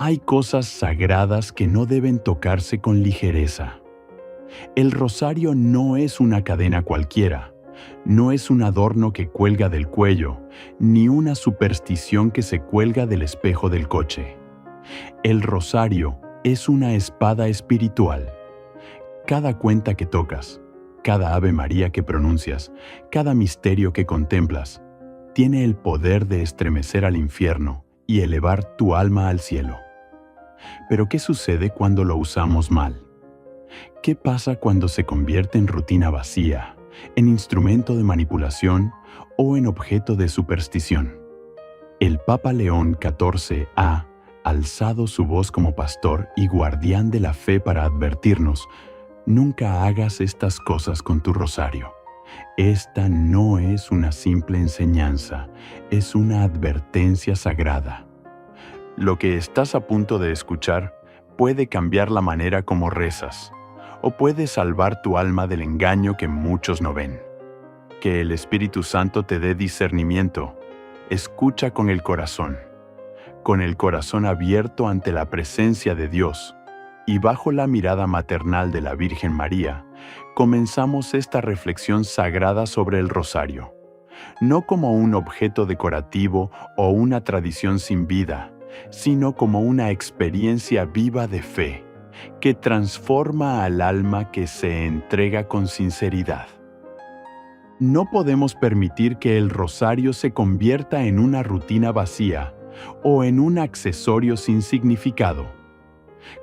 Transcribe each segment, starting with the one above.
Hay cosas sagradas que no deben tocarse con ligereza. El rosario no es una cadena cualquiera, no es un adorno que cuelga del cuello, ni una superstición que se cuelga del espejo del coche. El rosario es una espada espiritual. Cada cuenta que tocas, cada Ave María que pronuncias, cada misterio que contemplas, tiene el poder de estremecer al infierno y elevar tu alma al cielo. Pero ¿qué sucede cuando lo usamos mal? ¿Qué pasa cuando se convierte en rutina vacía, en instrumento de manipulación o en objeto de superstición? El Papa León XIV ha alzado su voz como pastor y guardián de la fe para advertirnos: nunca hagas estas cosas con tu rosario. Esta no es una simple enseñanza, es una advertencia sagrada. Lo que estás a punto de escuchar puede cambiar la manera como rezas, o puede salvar tu alma del engaño que muchos no ven. Que el Espíritu Santo te dé discernimiento. Escucha con el corazón abierto ante la presencia de Dios, y bajo la mirada maternal de la Virgen María, comenzamos esta reflexión sagrada sobre el rosario, no como un objeto decorativo o una tradición sin vida, sino como una experiencia viva de fe, que transforma al alma que se entrega con sinceridad. No podemos permitir que el rosario se convierta en una rutina vacía o en un accesorio sin significado.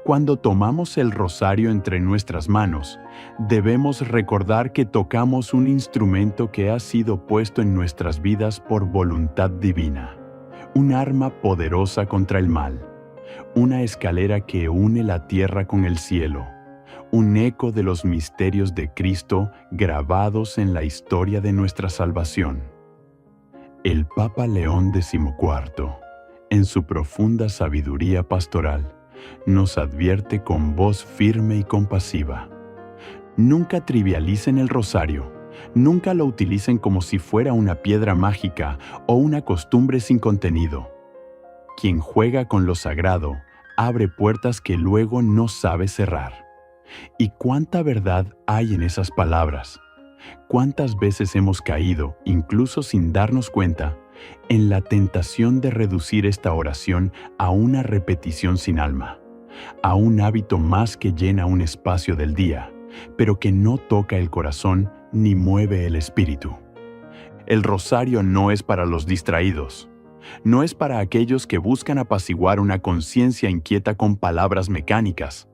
Cuando tomamos el rosario entre nuestras manos, debemos recordar que tocamos un instrumento que ha sido puesto en nuestras vidas por voluntad divina, un arma poderosa contra el mal, una escalera que une la tierra con el cielo, un eco de los misterios de Cristo grabados en la historia de nuestra salvación. El Papa León XIV, en su profunda sabiduría pastoral, nos advierte con voz firme y compasiva: nunca trivialicen el rosario, nunca lo utilicen como si fuera una piedra mágica o una costumbre sin contenido. Quien juega con lo sagrado abre puertas que luego no sabe cerrar. ¿Y cuánta verdad hay en esas palabras? ¿Cuántas veces hemos caído, incluso sin darnos cuenta, en la tentación de reducir esta oración a una repetición sin alma, a un hábito más que llena un espacio del día, pero que no toca el corazón ni mueve el espíritu? El rosario no es para los distraídos, no es para aquellos que buscan apaciguar una conciencia inquieta con palabras mecánicas.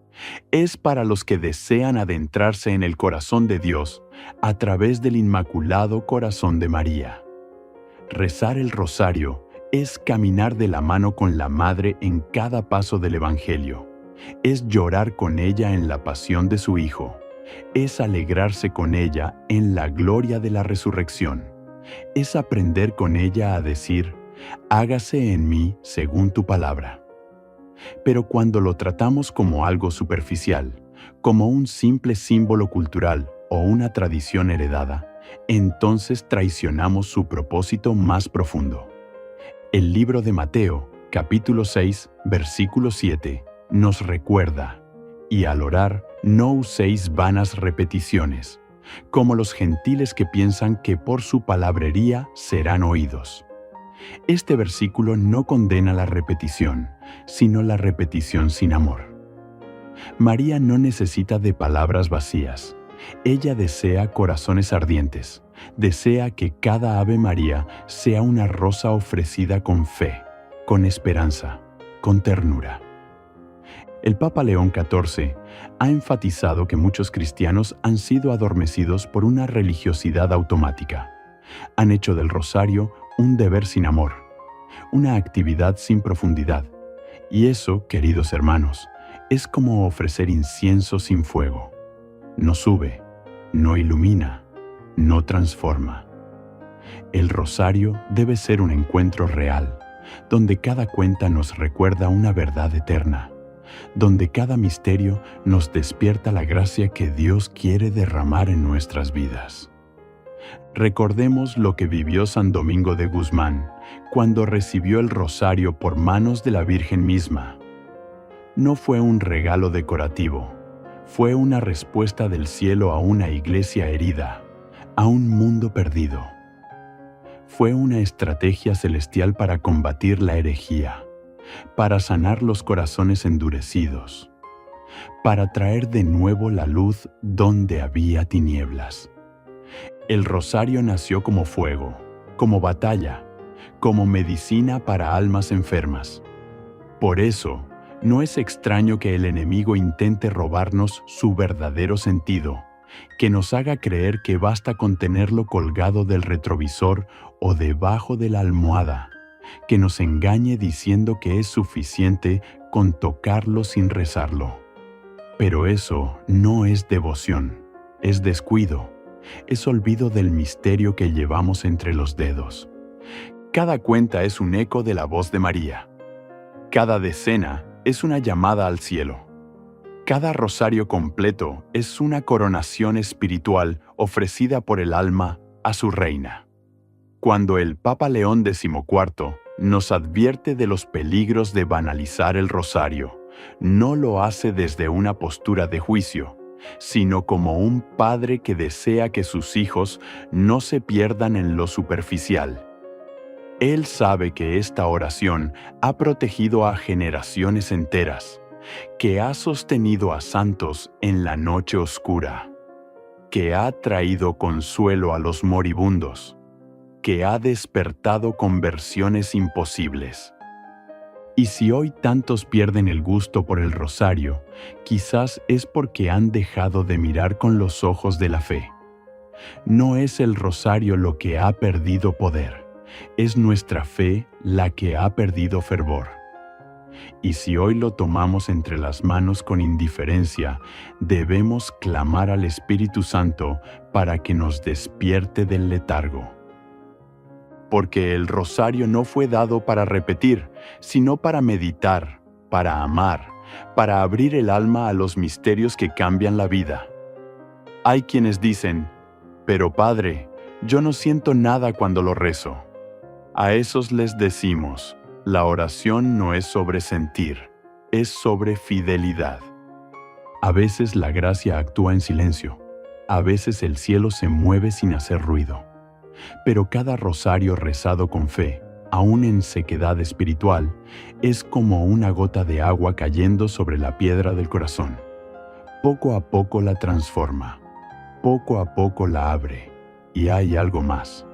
Es para los que desean adentrarse en el corazón de Dios a través del Inmaculado Corazón de María. Rezar el rosario es caminar de la mano con la Madre en cada paso del Evangelio. Es llorar con ella en la pasión de su Hijo. Es alegrarse con ella en la gloria de la resurrección. Es aprender con ella a decir: hágase en mí según tu palabra. Pero cuando lo tratamos como algo superficial, como un simple símbolo cultural o una tradición heredada, entonces traicionamos su propósito más profundo. El libro de Mateo, capítulo 6, versículo 7, nos recuerda: y al orar, no uséis vanas repeticiones, como los gentiles que piensan que por su palabrería serán oídos. Este versículo no condena la repetición, sino la repetición sin amor. María no necesita de palabras vacías. Ella desea corazones ardientes, desea que cada Ave María sea una rosa ofrecida con fe, con esperanza, con ternura. El Papa León XIV ha enfatizado que muchos cristianos han sido adormecidos por una religiosidad automática. Han hecho del rosario un deber sin amor, una actividad sin profundidad. Y eso, queridos hermanos, es como ofrecer incienso sin fuego. No sube, no ilumina, no transforma. El rosario debe ser un encuentro real, donde cada cuenta nos recuerda una verdad eterna, donde cada misterio nos despierta la gracia que Dios quiere derramar en nuestras vidas. Recordemos lo que vivió San Domingo de Guzmán cuando recibió el rosario por manos de la Virgen misma. No fue un regalo decorativo, fue una respuesta del cielo a una iglesia herida, a un mundo perdido. Fue una estrategia celestial para combatir la herejía, para sanar los corazones endurecidos, para traer de nuevo la luz donde había tinieblas. El rosario nació como fuego, como batalla, como medicina para almas enfermas. Por eso, no es extraño que el enemigo intente robarnos su verdadero sentido, que nos haga creer que basta con tenerlo colgado del retrovisor o debajo de la almohada, que nos engañe diciendo que es suficiente con tocarlo sin rezarlo. Pero eso no es devoción, es descuido, es olvido del misterio que llevamos entre los dedos. Cada cuenta es un eco de la voz de María. Cada decena es una llamada al cielo. Cada rosario completo es una coronación espiritual ofrecida por el alma a su reina. Cuando el Papa León XIV nos advierte de los peligros de banalizar el rosario, no lo hace desde una postura de juicio, sino como un padre que desea que sus hijos no se pierdan en lo superficial. Él sabe que esta oración ha protegido a generaciones enteras, que ha sostenido a santos en la noche oscura, que ha traído consuelo a los moribundos, que ha despertado conversiones imposibles. Y si hoy tantos pierden el gusto por el rosario, quizás es porque han dejado de mirar con los ojos de la fe. No es el rosario lo que ha perdido poder, es nuestra fe la que ha perdido fervor. Y si hoy lo tomamos entre las manos con indiferencia, debemos clamar al Espíritu Santo para que nos despierte del letargo. Porque el rosario no fue dado para repetir, sino para meditar, para amar, para abrir el alma a los misterios que cambian la vida. Hay quienes dicen, pero Padre, yo no siento nada cuando lo rezo. A esos les decimos, la oración no es sobre sentir, es sobre fidelidad. A veces la gracia actúa en silencio, a veces el cielo se mueve sin hacer ruido. Pero cada rosario rezado con fe, aún en sequedad espiritual, es como una gota de agua cayendo sobre la piedra del corazón. Poco a poco la transforma, poco a poco la abre, y hay algo más.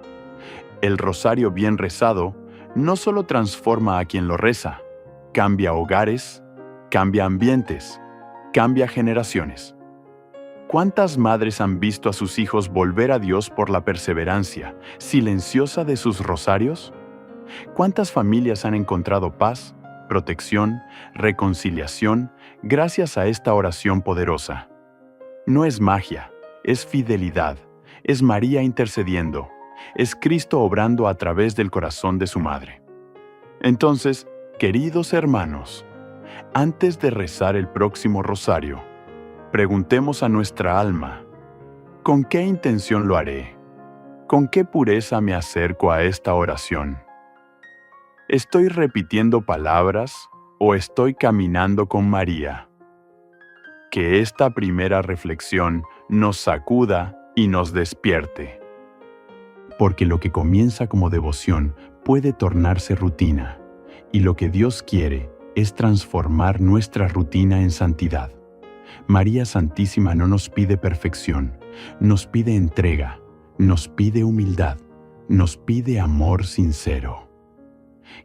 El rosario bien rezado no solo transforma a quien lo reza, cambia hogares, cambia ambientes, cambia generaciones. ¿Cuántas madres han visto a sus hijos volver a Dios por la perseverancia silenciosa de sus rosarios? ¿Cuántas familias han encontrado paz, protección, reconciliación gracias a esta oración poderosa? No es magia, es fidelidad, es María intercediendo, es Cristo obrando a través del corazón de su madre. Entonces, queridos hermanos, antes de rezar el próximo rosario, preguntemos a nuestra alma, ¿con qué intención lo haré? ¿Con qué pureza me acerco a esta oración? ¿Estoy repitiendo palabras o estoy caminando con María? Que esta primera reflexión nos sacuda y nos despierte. Porque lo que comienza como devoción puede tornarse rutina, y lo que Dios quiere es transformar nuestra rutina en santidad. María Santísima no nos pide perfección, nos pide entrega, nos pide humildad, nos pide amor sincero.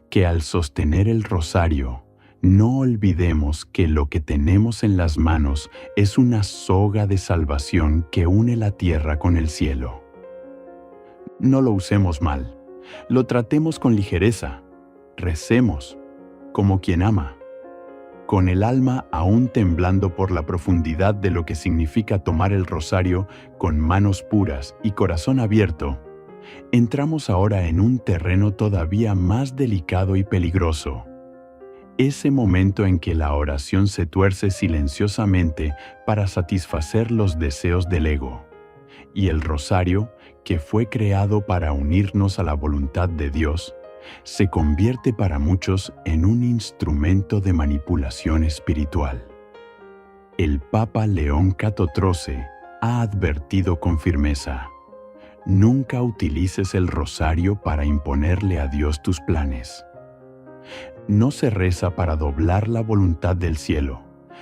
Que al sostener el rosario, no olvidemos que lo que tenemos en las manos es una soga de salvación que une la tierra con el cielo. No lo usemos mal, lo tratemos con ligereza, recemos como quien ama. Con el alma aún temblando por la profundidad de lo que significa tomar el rosario con manos puras y corazón abierto, entramos ahora en un terreno todavía más delicado y peligroso. Ese momento en que la oración se tuerce silenciosamente para satisfacer los deseos del ego, y el rosario, que fue creado para unirnos a la voluntad de Dios, se convierte para muchos en un instrumento de manipulación espiritual. El Papa León XIV ha advertido con firmeza: nunca utilices el rosario para imponerle a Dios tus planes. No se reza para doblar la voluntad del cielo,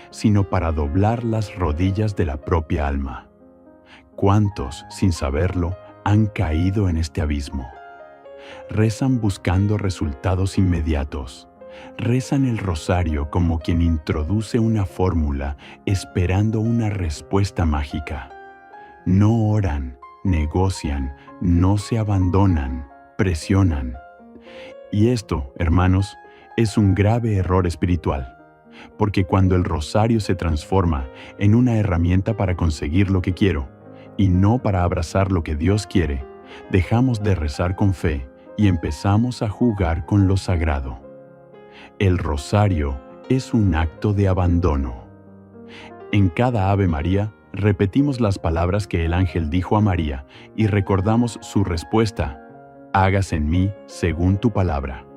sino para doblar las rodillas de la propia alma. ¿Cuántos, sin saberlo, han caído en este abismo? Rezan buscando resultados inmediatos. Rezan el rosario como quien introduce una fórmula esperando una respuesta mágica. No oran, negocian, no se abandonan, presionan. Y esto, hermanos, es un grave error espiritual, porque cuando el rosario se transforma en una herramienta para conseguir lo que quiero y no para abrazar lo que Dios quiere, dejamos de rezar con fe y empezamos a jugar con lo sagrado. El rosario es un acto de abandono. En cada Ave María repetimos las palabras que el ángel dijo a María y recordamos su respuesta: hágase en mí según tu palabra.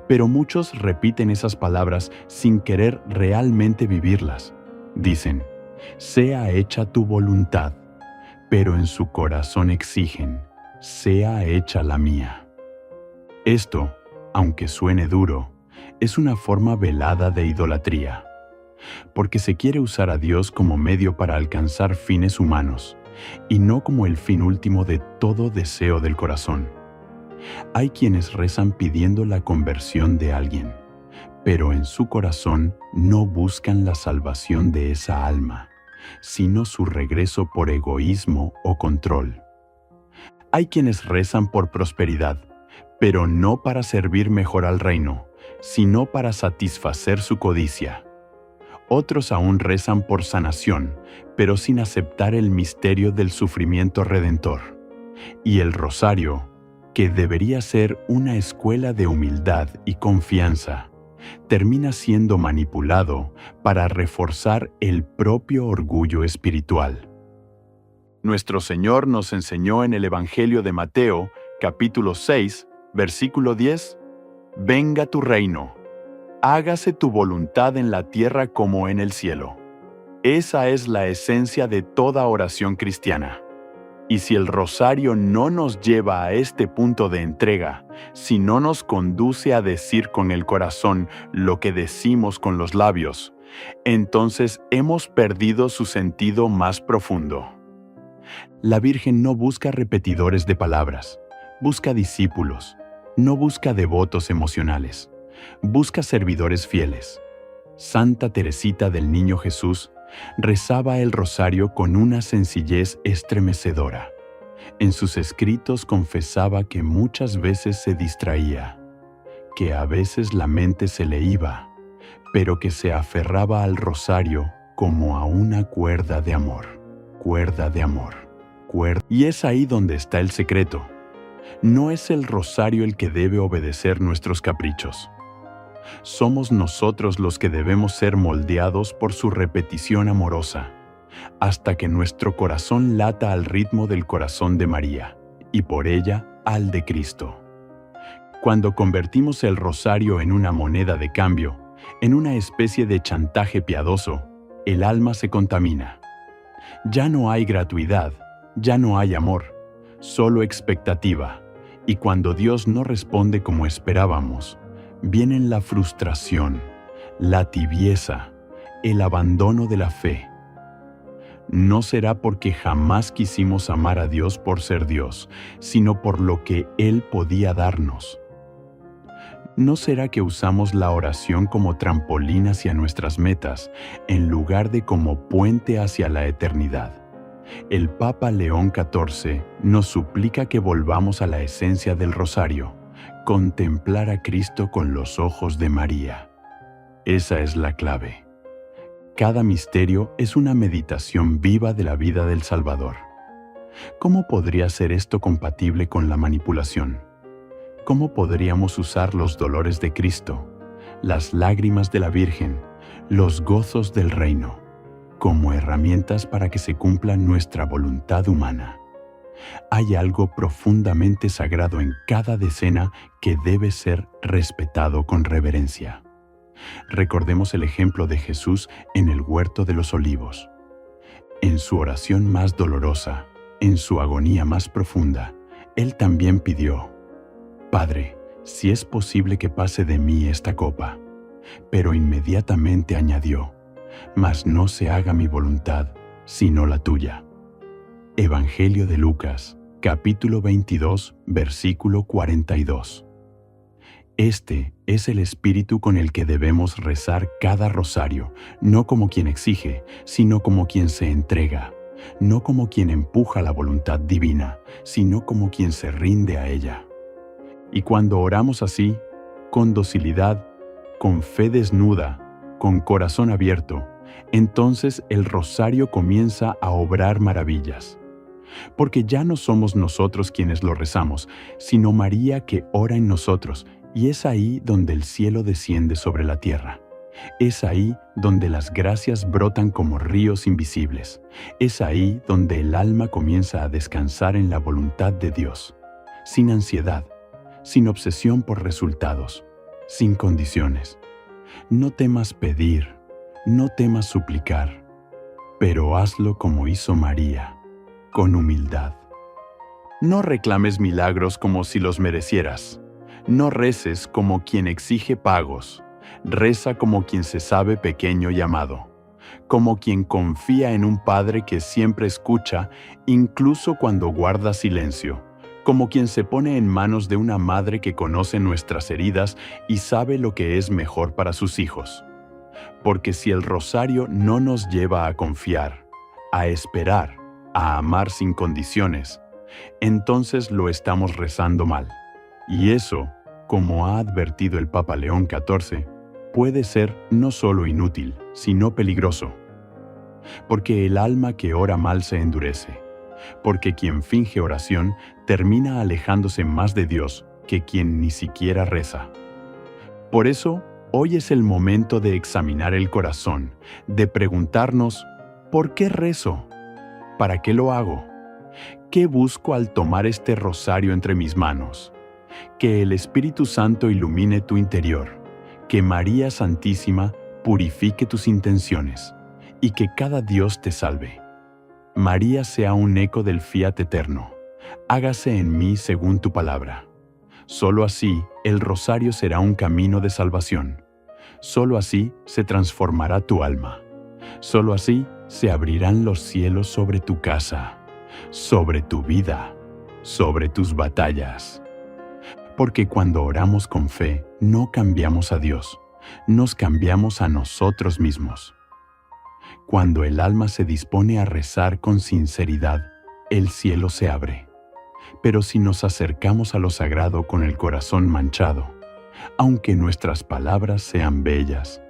Pero muchos repiten esas palabras sin querer realmente vivirlas. Dicen: sea hecha tu voluntad, pero en su corazón exigen: sea hecha la mía. Esto, aunque suene duro, es una forma velada de idolatría, porque se quiere usar a Dios como medio para alcanzar fines humanos, y no como el fin último de todo deseo del corazón. Hay quienes rezan pidiendo la conversión de alguien, pero en su corazón no buscan la salvación de esa alma, sino su regreso por egoísmo o control. Hay quienes rezan por prosperidad, pero no para servir mejor al reino, sino para satisfacer su codicia. Otros aún rezan por sanación, pero sin aceptar el misterio del sufrimiento redentor. Y el rosario, que debería ser una escuela de humildad y confianza, termina siendo manipulado para reforzar el propio orgullo espiritual. Nuestro Señor nos enseñó en el Evangelio de Mateo, capítulo 6, versículo 10, «Venga tu reino, hágase tu voluntad en la tierra como en el cielo». Esa es la esencia de toda oración cristiana. Y si el rosario no nos lleva a este punto de entrega, si no nos conduce a decir con el corazón lo que decimos con los labios, entonces hemos perdido su sentido más profundo. La Virgen no busca repetidores de palabras, busca discípulos, no busca devotos emocionales, busca servidores fieles. Santa Teresita del Niño Jesús rezaba el rosario con una sencillez estremecedora. En sus escritos confesaba que muchas veces se distraía, que a veces la mente se le iba, pero que se aferraba al rosario como a una cuerda de amor, cuerda de amor, cuerda. Y es ahí donde está el secreto. No es el rosario el que debe obedecer nuestros caprichos. Somos nosotros los que debemos ser moldeados por su repetición amorosa, hasta que nuestro corazón lata al ritmo del corazón de María, y por ella al de Cristo. Cuando convertimos el rosario en una moneda de cambio, en una especie de chantaje piadoso, el alma se contamina. Ya no hay gratuidad, ya no hay amor, solo expectativa, y cuando Dios no responde como esperábamos, vienen la frustración, la tibieza, el abandono de la fe. No será porque jamás quisimos amar a Dios por ser Dios, sino por lo que Él podía darnos. ¿No será que usamos la oración como trampolín hacia nuestras metas, en lugar de como puente hacia la eternidad? El Papa León XIV nos suplica que volvamos a la esencia del rosario, contemplar a Cristo con los ojos de María. Esa es la clave. Cada misterio es una meditación viva de la vida del Salvador. ¿Cómo podría ser esto compatible con la manipulación? ¿Cómo podríamos usar los dolores de Cristo, las lágrimas de la Virgen, los gozos del reino, como herramientas para que se cumpla nuestra voluntad humana? Hay algo profundamente sagrado en cada decena que debe ser respetado con reverencia. Recordemos el ejemplo de Jesús en el huerto de los olivos. En su oración más dolorosa, en su agonía más profunda, Él también pidió: Padre, si es posible que pase de mí esta copa. Pero inmediatamente añadió: mas no se haga mi voluntad, sino la tuya. Evangelio de Lucas, capítulo 22, versículo 42. Este es el espíritu con el que debemos rezar cada rosario, no como quien exige, sino como quien se entrega, no como quien empuja la voluntad divina, sino como quien se rinde a ella. Y cuando oramos así, con docilidad, con fe desnuda, con corazón abierto, entonces el rosario comienza a obrar maravillas. Porque ya no somos nosotros quienes lo rezamos, sino María que ora en nosotros, y es ahí donde el cielo desciende sobre la tierra. Es ahí donde las gracias brotan como ríos invisibles. Es ahí donde el alma comienza a descansar en la voluntad de Dios, sin ansiedad, sin obsesión por resultados, sin condiciones. No temas pedir, no temas suplicar, pero hazlo como hizo María, con humildad. No reclames milagros como si los merecieras. No reces como quien exige pagos. Reza como quien se sabe pequeño y amado, como quien confía en un Padre que siempre escucha, incluso cuando guarda silencio, como quien se pone en manos de una madre que conoce nuestras heridas y sabe lo que es mejor para sus hijos. Porque si el rosario no nos lleva a confiar, a esperar, a amar sin condiciones, entonces lo estamos rezando mal. Y eso, como ha advertido el Papa León XIV, puede ser no solo inútil, sino peligroso. Porque el alma que ora mal se endurece. Porque quien finge oración termina alejándose más de Dios que quien ni siquiera reza. Por eso, hoy es el momento de examinar el corazón, de preguntarnos: ¿por qué rezo? ¿Para qué lo hago? ¿Qué busco al tomar este rosario entre mis manos? Que el Espíritu Santo ilumine tu interior, que María Santísima purifique tus intenciones y que cada Dios te salve. María sea un eco del fiat eterno. Hágase en mí según tu palabra. Solo así el rosario será un camino de salvación. Solo así se transformará tu alma. Solo así se abrirán los cielos sobre tu casa, sobre tu vida, sobre tus batallas. Porque cuando oramos con fe, no cambiamos a Dios, nos cambiamos a nosotros mismos. Cuando el alma se dispone a rezar con sinceridad, el cielo se abre. Pero si nos acercamos a lo sagrado con el corazón manchado, aunque nuestras palabras sean bellas,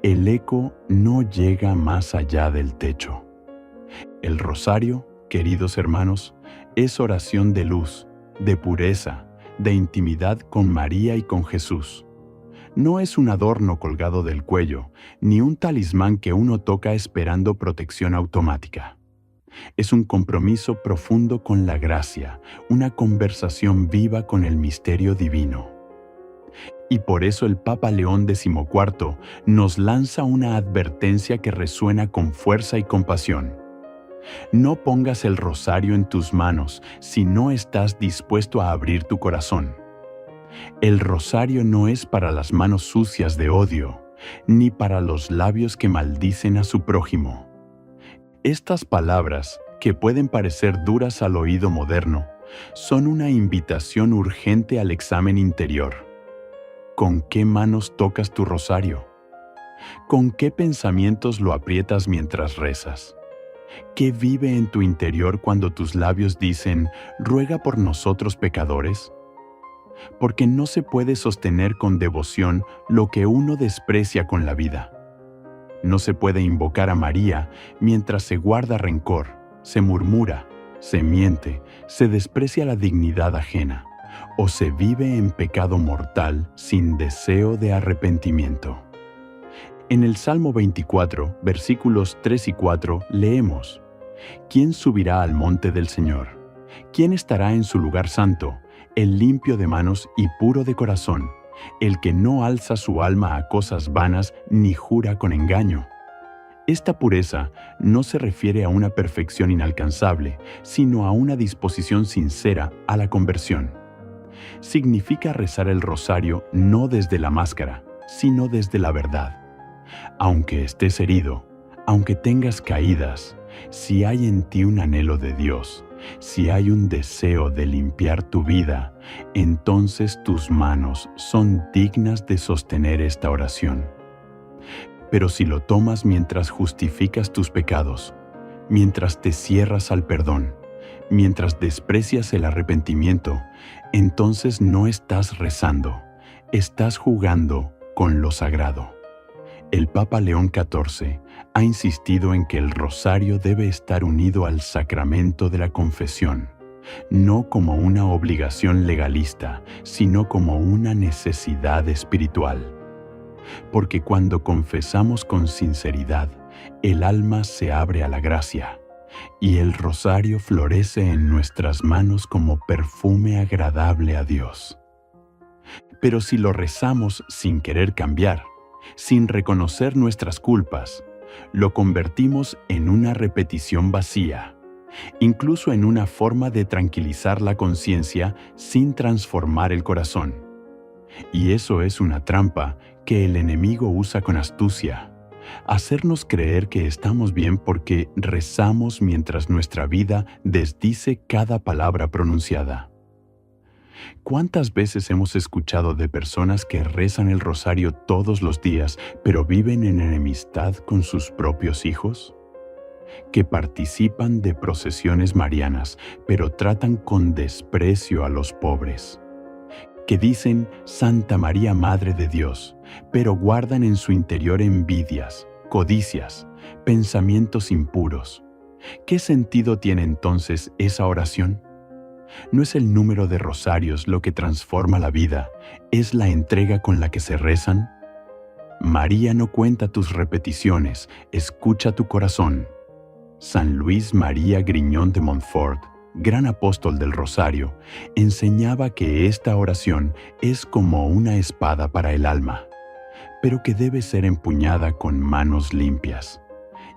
el eco no llega más allá del techo. El rosario, queridos hermanos, es oración de luz, de pureza, de intimidad con María y con Jesús. No es un adorno colgado del cuello, ni un talismán que uno toca esperando protección automática. Es un compromiso profundo con la gracia, una conversación viva con el misterio divino. Y por eso el Papa León XIV nos lanza una advertencia que resuena con fuerza y compasión. No pongas el rosario en tus manos si no estás dispuesto a abrir tu corazón. El rosario no es para las manos sucias de odio, ni para los labios que maldicen a su prójimo. Estas palabras, que pueden parecer duras al oído moderno, son una invitación urgente al examen interior. ¿Con qué manos tocas tu rosario? ¿Con qué pensamientos lo aprietas mientras rezas? ¿Qué vive en tu interior cuando tus labios dicen: ruega por nosotros pecadores? Porque no se puede sostener con devoción lo que uno desprecia con la vida. No se puede invocar a María mientras se guarda rencor, se murmura, se miente, se desprecia la dignidad ajena, o se vive en pecado mortal sin deseo de arrepentimiento. En el Salmo 24, versículos 3 y 4, leemos: ¿Quién subirá al monte del Señor? ¿Quién estará en su lugar santo? El limpio de manos y puro de corazón, el que no alza su alma a cosas vanas ni jura con engaño. Esta pureza no se refiere a una perfección inalcanzable, sino a una disposición sincera a la conversión. Significa rezar el rosario no desde la máscara, sino desde la verdad. Aunque estés herido, aunque tengas caídas, si hay en ti un anhelo de Dios, si hay un deseo de limpiar tu vida, entonces tus manos son dignas de sostener esta oración. Pero si lo tomas mientras justificas tus pecados, mientras te cierras al perdón, mientras desprecias el arrepentimiento, entonces no estás rezando, estás jugando con lo sagrado. El Papa León XIV ha insistido en que el rosario debe estar unido al sacramento de la confesión, no como una obligación legalista, sino como una necesidad espiritual. Porque cuando confesamos con sinceridad, el alma se abre a la gracia, y el rosario florece en nuestras manos como perfume agradable a Dios. Pero si lo rezamos sin querer cambiar, sin reconocer nuestras culpas, lo convertimos en una repetición vacía, incluso en una forma de tranquilizar la conciencia sin transformar el corazón. Y eso es una trampa que el enemigo usa con astucia, hacernos creer que estamos bien porque rezamos mientras nuestra vida desdice cada palabra pronunciada. ¿Cuántas veces hemos escuchado de personas que rezan el rosario todos los días, pero viven en enemistad con sus propios hijos? Que participan de procesiones marianas, pero tratan con desprecio a los pobres. Que dicen Santa María Madre de Dios, pero guardan en su interior envidias, codicias, pensamientos impuros. ¿Qué sentido tiene entonces esa oración? No es el número de rosarios lo que transforma la vida, es la entrega con la que se rezan. María no cuenta tus repeticiones, escucha tu corazón. San Luis María Griñón de Montfort, gran apóstol del rosario, enseñaba que esta oración es como una espada para el alma, pero que debe ser empuñada con manos limpias,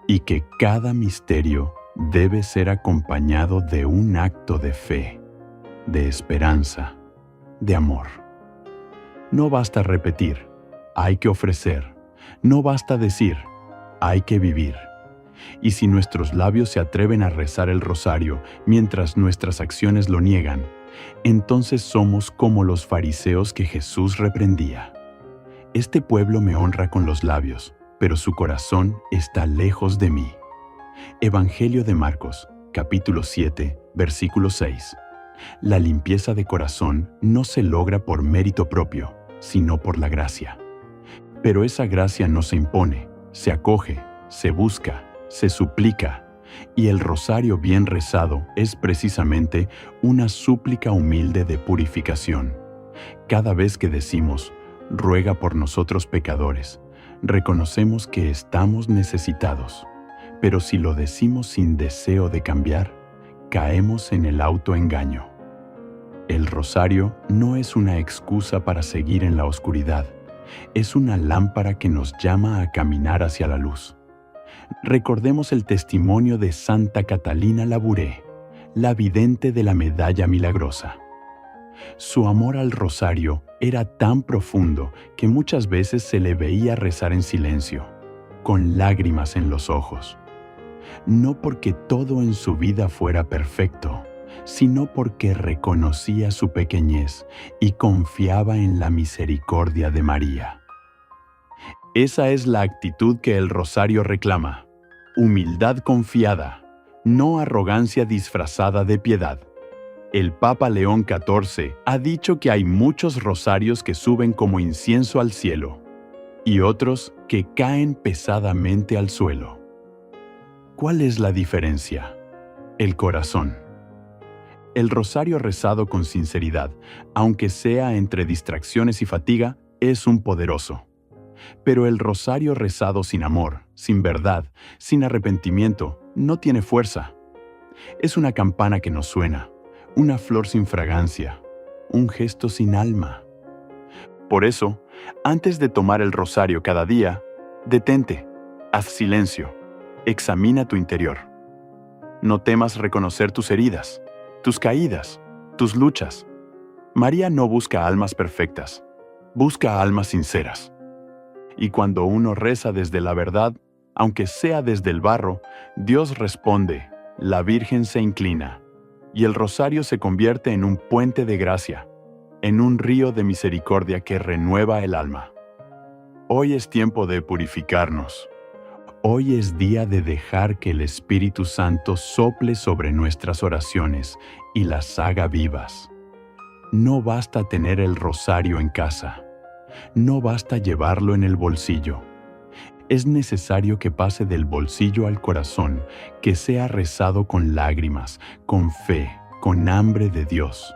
y que cada misterio debe ser acompañado de un acto de fe, de esperanza, de amor. No basta repetir, hay que ofrecer. No basta decir, hay que vivir. Y si nuestros labios se atreven a rezar el rosario mientras nuestras acciones lo niegan, entonces somos como los fariseos que Jesús reprendía. Este pueblo me honra con los labios, pero su corazón está lejos de mí. Evangelio de Marcos, capítulo 7, versículo 6. La limpieza de corazón no se logra por mérito propio, sino por la gracia. Pero esa gracia no se impone, se acoge, se busca, se suplica, y el rosario bien rezado es precisamente una súplica humilde de purificación. Cada vez que decimos, ruega por nosotros pecadores, reconocemos que estamos necesitados, pero si lo decimos sin deseo de cambiar, caemos en el autoengaño. El rosario no es una excusa para seguir en la oscuridad, es una lámpara que nos llama a caminar hacia la luz. Recordemos el testimonio de Santa Catalina Labouré, la vidente de la medalla milagrosa. Su amor al rosario era tan profundo que muchas veces se le veía rezar en silencio, con lágrimas en los ojos. No porque todo en su vida fuera perfecto, sino porque reconocía su pequeñez y confiaba en la misericordia de María. Esa es la actitud que el rosario reclama: humildad confiada, no arrogancia disfrazada de piedad. El Papa León XIV ha dicho que hay muchos rosarios que suben como incienso al cielo y otros que caen pesadamente al suelo. ¿Cuál es la diferencia? El corazón. El rosario rezado con sinceridad, aunque sea entre distracciones y fatiga, es un poderoso. Pero el rosario rezado sin amor, sin verdad, sin arrepentimiento, no tiene fuerza. Es una campana que no suena, una flor sin fragancia, un gesto sin alma. Por eso, antes de tomar el rosario cada día, detente, haz silencio, examina tu interior. No temas reconocer tus heridas, tus caídas, tus luchas. María no busca almas perfectas, busca almas sinceras. Y cuando uno reza desde la verdad, aunque sea desde el barro, Dios responde, la Virgen se inclina, y el rosario se convierte en un puente de gracia, en un río de misericordia que renueva el alma. Hoy es tiempo de purificarnos. Hoy es día de dejar que el Espíritu Santo sople sobre nuestras oraciones y las haga vivas. No basta tener el rosario en casa. No basta llevarlo en el bolsillo. Es necesario que pase del bolsillo al corazón, que sea rezado con lágrimas, con fe, con hambre de Dios.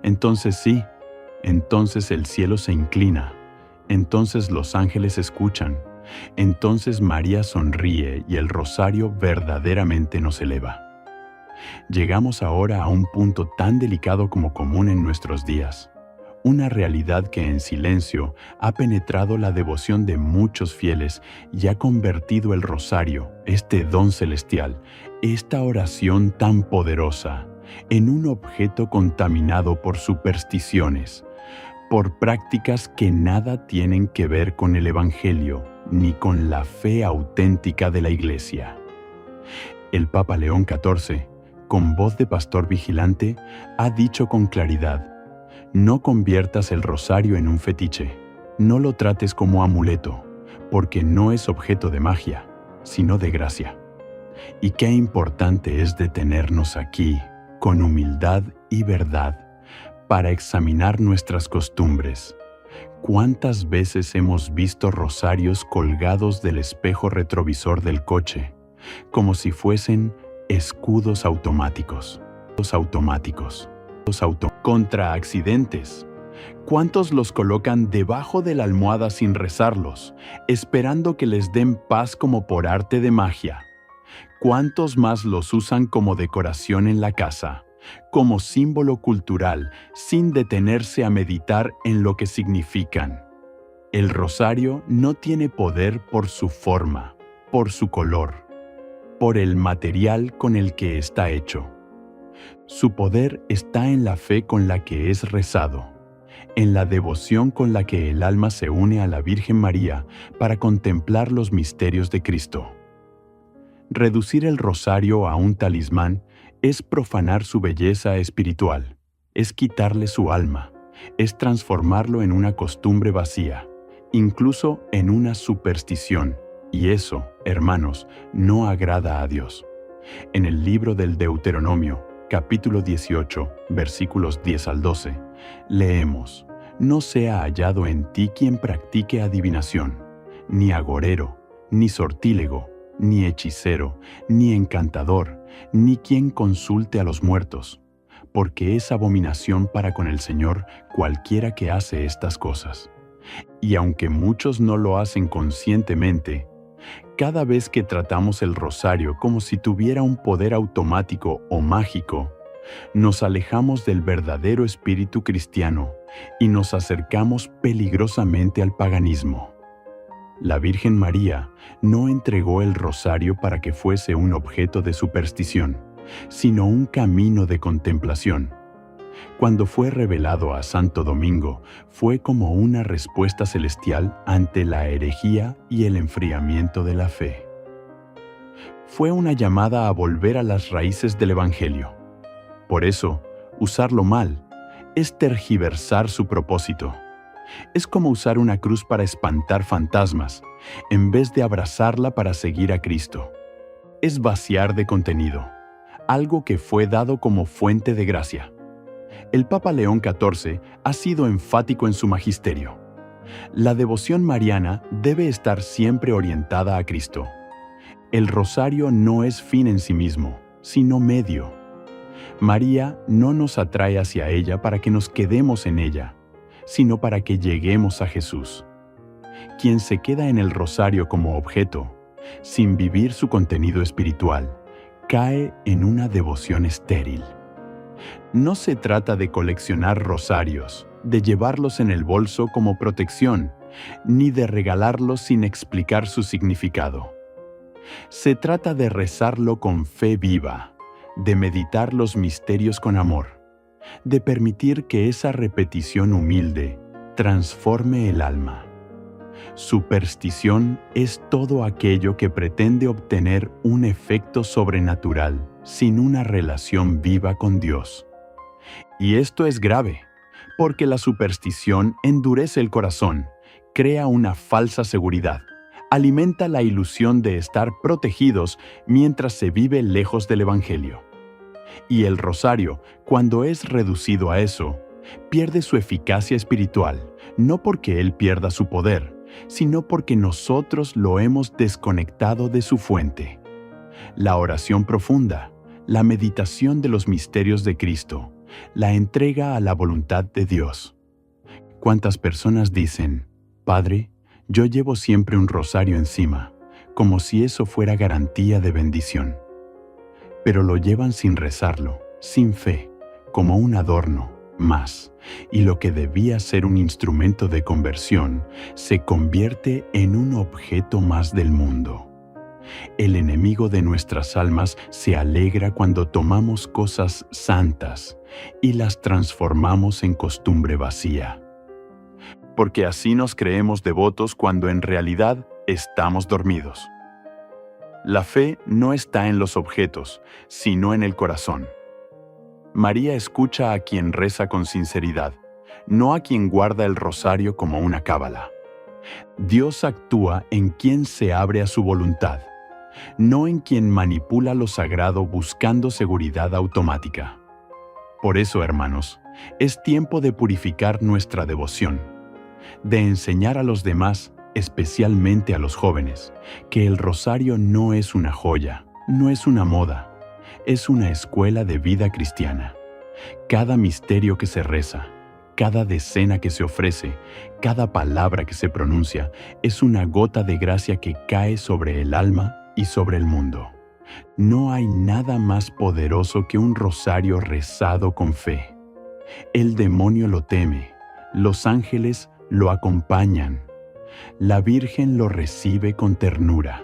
Entonces sí, entonces el cielo se inclina, entonces los ángeles escuchan, entonces María sonríe y el rosario verdaderamente nos eleva. Llegamos ahora a un punto tan delicado como común en nuestros días, una realidad que en silencio ha penetrado la devoción de muchos fieles y ha convertido el rosario, este don celestial, esta oración tan poderosa, en un objeto contaminado por supersticiones, por prácticas que nada tienen que ver con el Evangelio ni con la fe auténtica de la Iglesia. El Papa León XIV, con voz de pastor vigilante, ha dicho con claridad: no conviertas el rosario en un fetiche, no lo trates como amuleto, porque no es objeto de magia, sino de gracia. Y qué importante es detenernos aquí, con humildad y verdad, para examinar nuestras costumbres. ¿Cuántas veces hemos visto rosarios colgados del espejo retrovisor del coche, como si fuesen escudos automáticos? Contra accidentes. ¿Cuántos los colocan debajo de la almohada sin rezarlos, esperando que les den paz como por arte de magia? ¿Cuántos más los usan como decoración en la casa, como símbolo cultural, sin detenerse a meditar en lo que significan? El rosario no tiene poder por su forma, por su color, por el material con el que está hecho. Su poder está en la fe con la que es rezado, en la devoción con la que el alma se une a la Virgen María para contemplar los misterios de Cristo. Reducir el rosario a un talismán es profanar su belleza espiritual, es quitarle su alma, es transformarlo en una costumbre vacía, incluso en una superstición, y eso, hermanos, no agrada a Dios. En el libro del Deuteronomio, capítulo 18, versículos 10 al 12, leemos: no sea hallado en ti quien practique adivinación, ni agorero, ni sortílego, ni hechicero, ni encantador, ni quien consulte a los muertos, porque es abominación para con el Señor cualquiera que hace estas cosas. Y aunque muchos no lo hacen conscientemente, cada vez que tratamos el rosario como si tuviera un poder automático o mágico, nos alejamos del verdadero espíritu cristiano y nos acercamos peligrosamente al paganismo. La Virgen María no entregó el rosario para que fuese un objeto de superstición, sino un camino de contemplación. Cuando fue revelado a Santo Domingo, fue como una respuesta celestial ante la herejía y el enfriamiento de la fe. Fue una llamada a volver a las raíces del Evangelio. Por eso, usarlo mal es tergiversar su propósito. Es como usar una cruz para espantar fantasmas, en vez de abrazarla para seguir a Cristo. Es vaciar de contenido, algo que fue dado como fuente de gracia. El Papa León XIV ha sido enfático en su magisterio. La devoción mariana debe estar siempre orientada a Cristo. El rosario no es fin en sí mismo, sino medio. María no nos atrae hacia ella para que nos quedemos en ella, sino para que lleguemos a Jesús. Quien se queda en el rosario como objeto, sin vivir su contenido espiritual, cae en una devoción estéril. No se trata de coleccionar rosarios, de llevarlos en el bolso como protección, ni de regalarlos sin explicar su significado. Se trata de rezarlo con fe viva, de meditar los misterios con amor, de permitir que esa repetición humilde transforme el alma. Superstición es todo aquello que pretende obtener un efecto sobrenatural sin una relación viva con Dios. Y esto es grave, porque la superstición endurece el corazón, crea una falsa seguridad, alimenta la ilusión de estar protegidos mientras se vive lejos del Evangelio. Y el rosario, cuando es reducido a eso, pierde su eficacia espiritual, no porque él pierda su poder, sino porque nosotros lo hemos desconectado de su fuente. La oración profunda, la meditación de los misterios de Cristo, la entrega a la voluntad de Dios. ¿Cuántas personas dicen, Padre, yo llevo siempre un rosario encima, como si eso fuera garantía de bendición? Pero lo llevan sin rezarlo, sin fe, como un adorno más, y lo que debía ser un instrumento de conversión se convierte en un objeto más del mundo. El enemigo de nuestras almas se alegra cuando tomamos cosas santas y las transformamos en costumbre vacía. Porque así nos creemos devotos cuando en realidad estamos dormidos. La fe no está en los objetos, sino en el corazón. María escucha a quien reza con sinceridad, no a quien guarda el rosario como una cábala. Dios actúa en quien se abre a su voluntad, no en quien manipula lo sagrado buscando seguridad automática. Por eso, hermanos, es tiempo de purificar nuestra devoción, de enseñar a los demás, especialmente a los jóvenes, que el rosario no es una joya, no es una moda, es una escuela de vida cristiana. Cada misterio que se reza, cada decena que se ofrece, cada palabra que se pronuncia, es una gota de gracia que cae sobre el alma y sobre el mundo. No hay nada más poderoso que un rosario rezado con fe. El demonio lo teme, los ángeles lo acompañan, la Virgen lo recibe con ternura.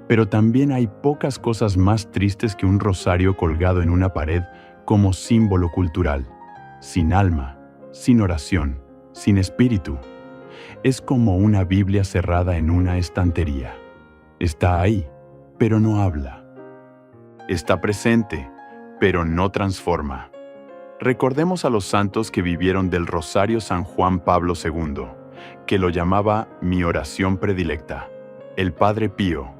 Pero también hay pocas cosas más tristes que un rosario colgado en una pared como símbolo cultural, sin alma, sin oración, sin espíritu. Es como una Biblia cerrada en una estantería. Está ahí, pero no habla. Está presente, pero no transforma. Recordemos a los santos que vivieron del rosario San Juan Pablo II, que lo llamaba mi oración predilecta, el Padre Pío,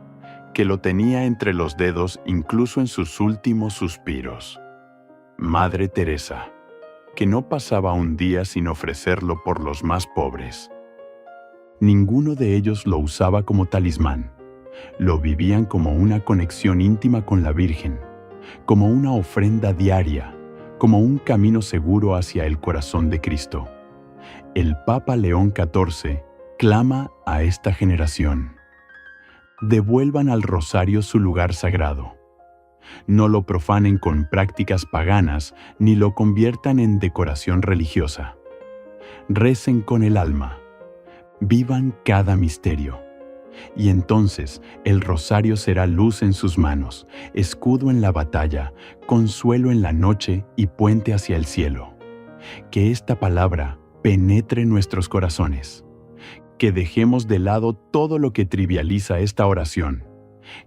que lo tenía entre los dedos incluso en sus últimos suspiros. Madre Teresa, que no pasaba un día sin ofrecerlo por los más pobres. Ninguno de ellos lo usaba como talismán. Lo vivían como una conexión íntima con la Virgen, como una ofrenda diaria, como un camino seguro hacia el corazón de Cristo. El Papa León XIV clama a esta generación: devuelvan al rosario su lugar sagrado. No lo profanen con prácticas paganas ni lo conviertan en decoración religiosa. Recen con el alma. Vivan cada misterio. Y entonces el rosario será luz en sus manos, escudo en la batalla, consuelo en la noche y puente hacia el cielo. Que esta palabra penetre nuestros corazones. Que dejemos de lado todo lo que trivializa esta oración.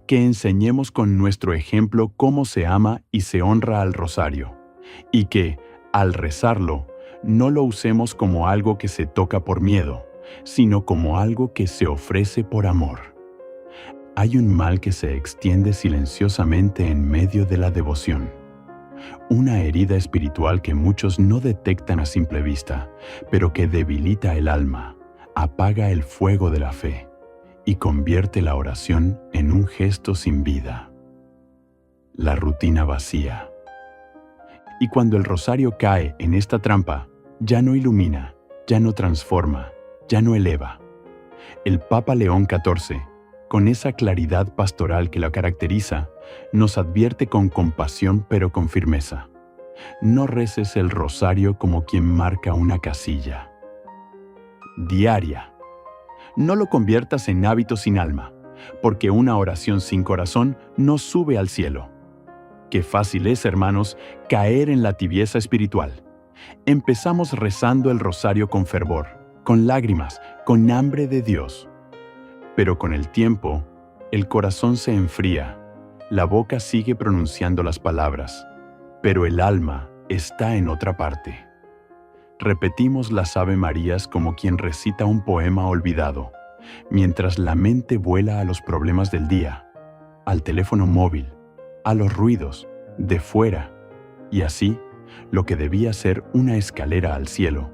Que enseñemos con nuestro ejemplo cómo se ama y se honra al rosario. Y que, al rezarlo, no lo usemos como algo que se toca por miedo, sino como algo que se ofrece por amor. Hay un mal que se extiende silenciosamente en medio de la devoción. Una herida espiritual que muchos no detectan a simple vista, pero que debilita el alma, apaga el fuego de la fe y convierte la oración en un gesto sin vida. La rutina vacía. Y cuando el rosario cae en esta trampa, ya no ilumina, ya no transforma, ya no eleva. El Papa León XIV, con esa claridad pastoral que lo caracteriza, nos advierte con compasión pero con firmeza. No reces el rosario como quien marca una casilla. Diaria. No lo conviertas en hábito sin alma, porque una oración sin corazón no sube al cielo. Qué fácil es, hermanos, caer en la tibieza espiritual. Empezamos rezando el rosario con fervor, con lágrimas, con hambre de Dios. Pero con el tiempo, el corazón se enfría, la boca sigue pronunciando las palabras, pero el alma está en otra parte. Repetimos las Ave Marías como quien recita un poema olvidado, mientras la mente vuela a los problemas del día, al teléfono móvil, a los ruidos, de fuera, y así, lo que debía ser una escalera al cielo,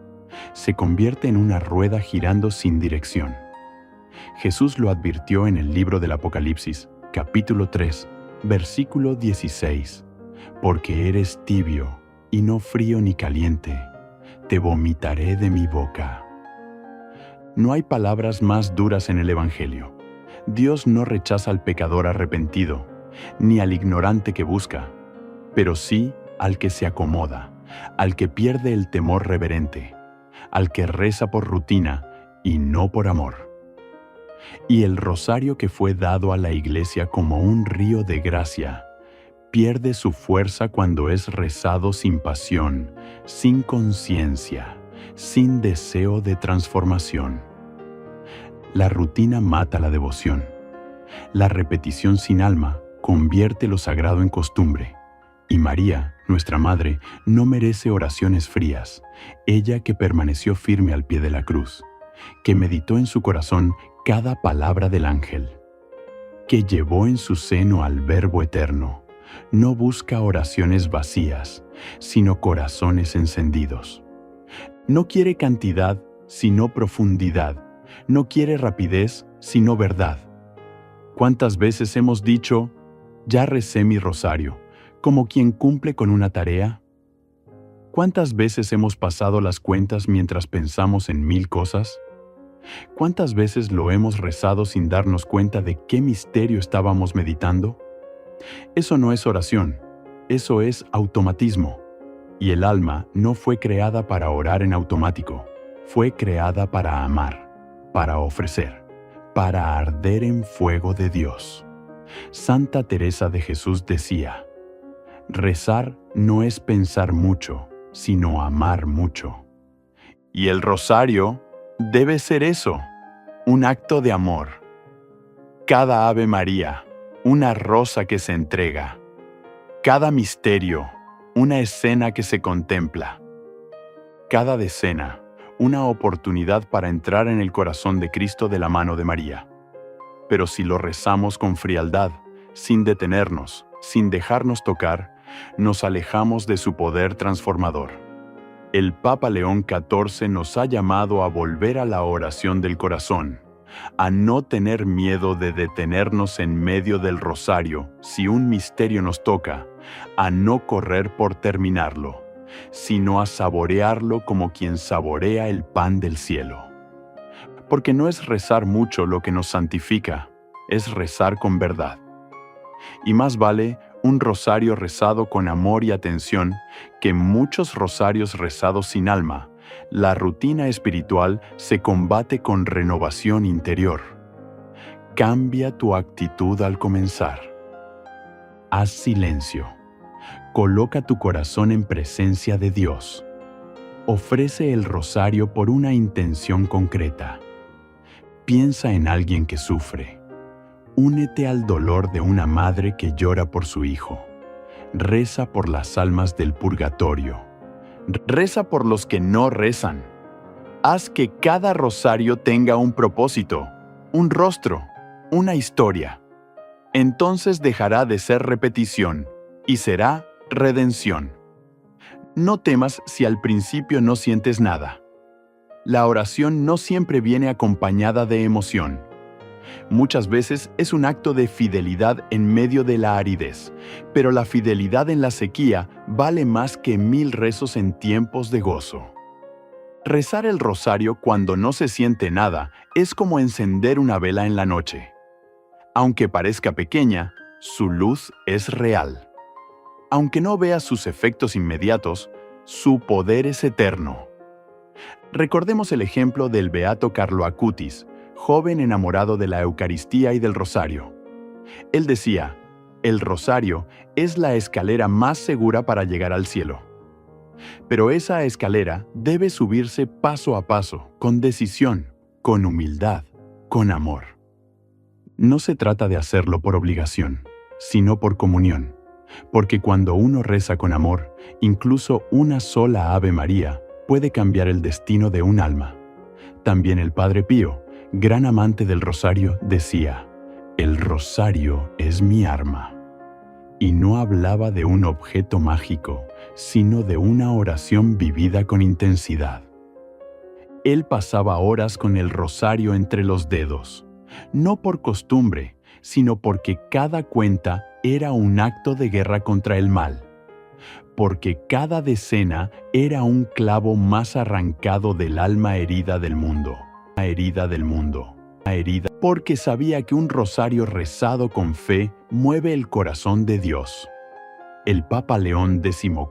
se convierte en una rueda girando sin dirección. Jesús lo advirtió en el libro del Apocalipsis, capítulo 3, versículo 16, porque eres tibio y no frío ni caliente, te vomitaré de mi boca. No hay palabras más duras en el Evangelio. Dios no rechaza al pecador arrepentido, ni al ignorante que busca, pero sí al que se acomoda, al que pierde el temor reverente, al que reza por rutina y no por amor. Y el rosario que fue dado a la Iglesia como un río de gracia, pierde su fuerza cuando es rezado sin pasión, sin conciencia, sin deseo de transformación. La rutina mata la devoción. La repetición sin alma convierte lo sagrado en costumbre. Y María, nuestra Madre, no merece oraciones frías, ella que permaneció firme al pie de la cruz, que meditó en su corazón cada palabra del ángel, que llevó en su seno al Verbo eterno. No busca oraciones vacías, sino corazones encendidos. No quiere cantidad, sino profundidad. No quiere rapidez, sino verdad. ¿Cuántas veces hemos dicho, ya recé mi rosario, como quien cumple con una tarea? ¿Cuántas veces hemos pasado las cuentas mientras pensamos en 1000 cosas? ¿Cuántas veces lo hemos rezado sin darnos cuenta de qué misterio estábamos meditando? Eso no es oración, eso es automatismo. Y el alma no fue creada para orar en automático, fue creada para amar, para ofrecer, para arder en fuego de Dios. Santa Teresa de Jesús decía, rezar no es pensar mucho, sino amar mucho. Y el rosario debe ser eso, un acto de amor. Cada Ave María, una rosa que se entrega. Cada misterio, una escena que se contempla. Cada decena, una oportunidad para entrar en el corazón de Cristo de la mano de María. Pero si lo rezamos con frialdad, sin detenernos, sin dejarnos tocar, nos alejamos de su poder transformador. El Papa León XIV nos ha llamado a volver a la oración del corazón, a no tener miedo de detenernos en medio del rosario si un misterio nos toca, a no correr por terminarlo, sino a saborearlo como quien saborea el pan del cielo. Porque no es rezar mucho lo que nos santifica, es rezar con verdad. Y más vale un rosario rezado con amor y atención que muchos rosarios rezados sin alma. La rutina espiritual se combate con renovación interior. Cambia tu actitud al comenzar. Haz silencio. Coloca tu corazón en presencia de Dios. Ofrece el rosario por una intención concreta. Piensa en alguien que sufre. Únete al dolor de una madre que llora por su hijo. Reza por las almas del purgatorio. Reza por los que no rezan. Haz que cada rosario tenga un propósito, un rostro, una historia. Entonces dejará de ser repetición y será redención. No temas si al principio no sientes nada. La oración no siempre viene acompañada de emoción. Muchas veces es un acto de fidelidad en medio de la aridez, pero la fidelidad en la sequía vale más que 1000 rezos en tiempos de gozo. Rezar el rosario cuando no se siente nada es como encender una vela en la noche. Aunque parezca pequeña, su luz es real. Aunque no vea sus efectos inmediatos, su poder es eterno. Recordemos el ejemplo del beato Carlo Acutis, joven enamorado de la Eucaristía y del rosario. Él decía, el rosario es la escalera más segura para llegar al cielo. Pero esa escalera debe subirse paso a paso, con decisión, con humildad, con amor. No se trata de hacerlo por obligación, sino por comunión, porque cuando uno reza con amor, incluso una sola Ave María puede cambiar el destino de un alma. También el Padre Pío, gran amante del rosario, decía, el rosario es mi arma. Y no hablaba de un objeto mágico, sino de una oración vivida con intensidad. Él pasaba horas con el rosario entre los dedos, no por costumbre, sino porque cada cuenta era un acto de guerra contra el mal, porque cada decena era un clavo más arrancado del alma herida del mundo, porque sabía que un rosario rezado con fe mueve el corazón de Dios. El Papa León XIV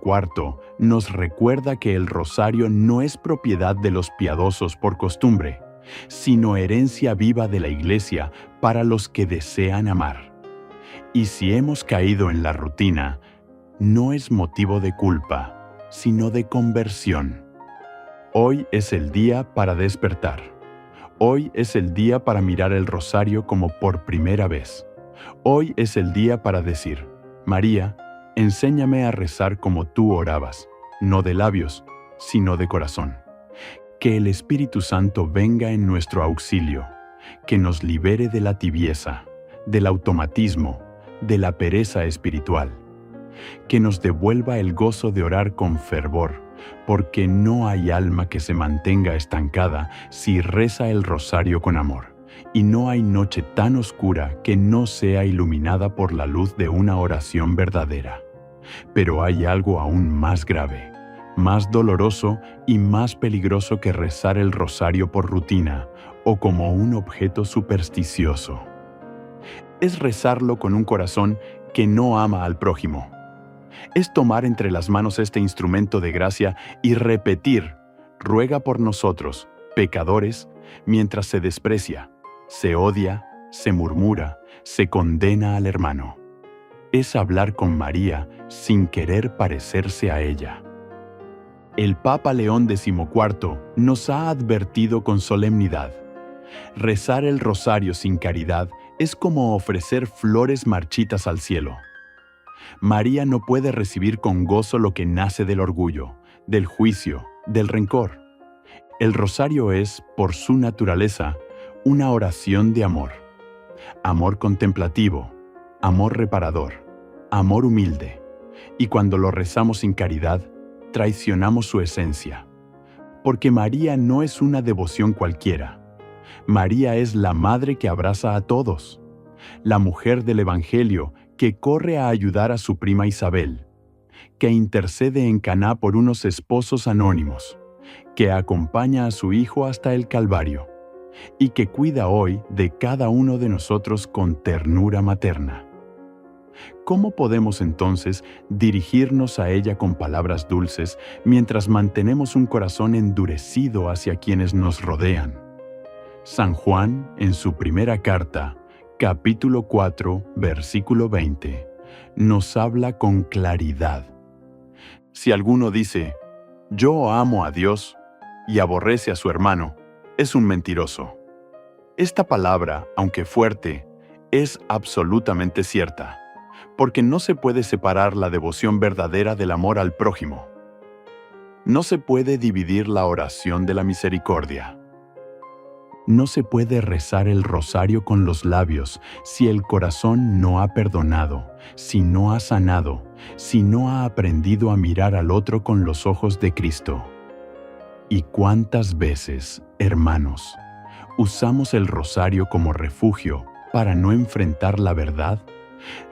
nos recuerda que el rosario no es propiedad de los piadosos por costumbre, sino herencia viva de la Iglesia para los que desean amar. Y si hemos caído en la rutina, no es motivo de culpa, sino de conversión. Hoy es el día para despertar. Hoy es el día para mirar el rosario como por primera vez. Hoy es el día para decir, María, enséñame a rezar como tú orabas, no de labios, sino de corazón. Que el Espíritu Santo venga en nuestro auxilio, que nos libere de la tibieza, del automatismo, de la pereza espiritual. Que nos devuelva el gozo de orar con fervor, porque no hay alma que se mantenga estancada si reza el rosario con amor, y no hay noche tan oscura que no sea iluminada por la luz de una oración verdadera. Pero hay algo aún más grave, más doloroso y más peligroso que rezar el rosario por rutina o como un objeto supersticioso. Es rezarlo con un corazón que no ama al prójimo. Es tomar entre las manos este instrumento de gracia y repetir, ruega por nosotros, pecadores, mientras se desprecia, se odia, se murmura, se condena al hermano. Es hablar con María sin querer parecerse a ella. El Papa León XIV nos ha advertido con solemnidad. Rezar el rosario sin caridad es como ofrecer flores marchitas al cielo. María no puede recibir con gozo lo que nace del orgullo, del juicio, del rencor. El rosario es, por su naturaleza, una oración de amor. Amor contemplativo, amor reparador, amor humilde. Y cuando lo rezamos sin caridad, traicionamos su esencia. Porque María no es una devoción cualquiera. María es la madre que abraza a todos, la mujer del Evangelio que corre a ayudar a su prima Isabel, que intercede en Caná por unos esposos anónimos, que acompaña a su hijo hasta el Calvario y que cuida hoy de cada uno de nosotros con ternura materna. ¿Cómo podemos entonces dirigirnos a ella con palabras dulces mientras mantenemos un corazón endurecido hacia quienes nos rodean? San Juan, en su primera carta, capítulo 4, versículo 20, nos habla con claridad. Si alguno dice, yo amo a Dios, y aborrece a su hermano, es un mentiroso. Esta palabra, aunque fuerte, es absolutamente cierta, porque no se puede separar la devoción verdadera del amor al prójimo. No se puede dividir la oración de la misericordia. No se puede rezar el rosario con los labios si el corazón no ha perdonado, si no ha sanado, si no ha aprendido a mirar al otro con los ojos de Cristo. ¿Y cuántas veces, hermanos, usamos el rosario como refugio para no enfrentar la verdad?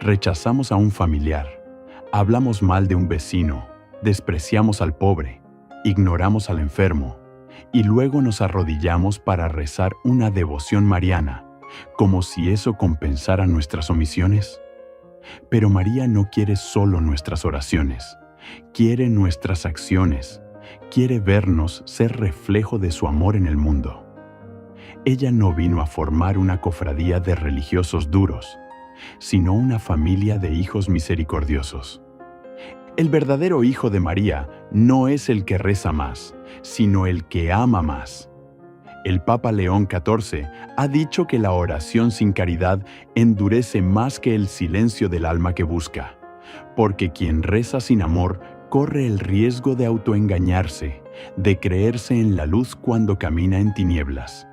Rechazamos a un familiar, hablamos mal de un vecino, despreciamos al pobre, ignoramos al enfermo, y luego nos arrodillamos para rezar una devoción mariana, como si eso compensara nuestras omisiones. Pero María no quiere solo nuestras oraciones, quiere nuestras acciones, quiere vernos ser reflejo de su amor en el mundo. Ella no vino a formar una cofradía de religiosos duros, sino una familia de hijos misericordiosos. El verdadero hijo de María no es el que reza más, sino el que ama más. El Papa León XIV ha dicho que la oración sin caridad endurece más que el silencio del alma que busca, porque quien reza sin amor corre el riesgo de autoengañarse, de creerse en la luz cuando camina en tinieblas.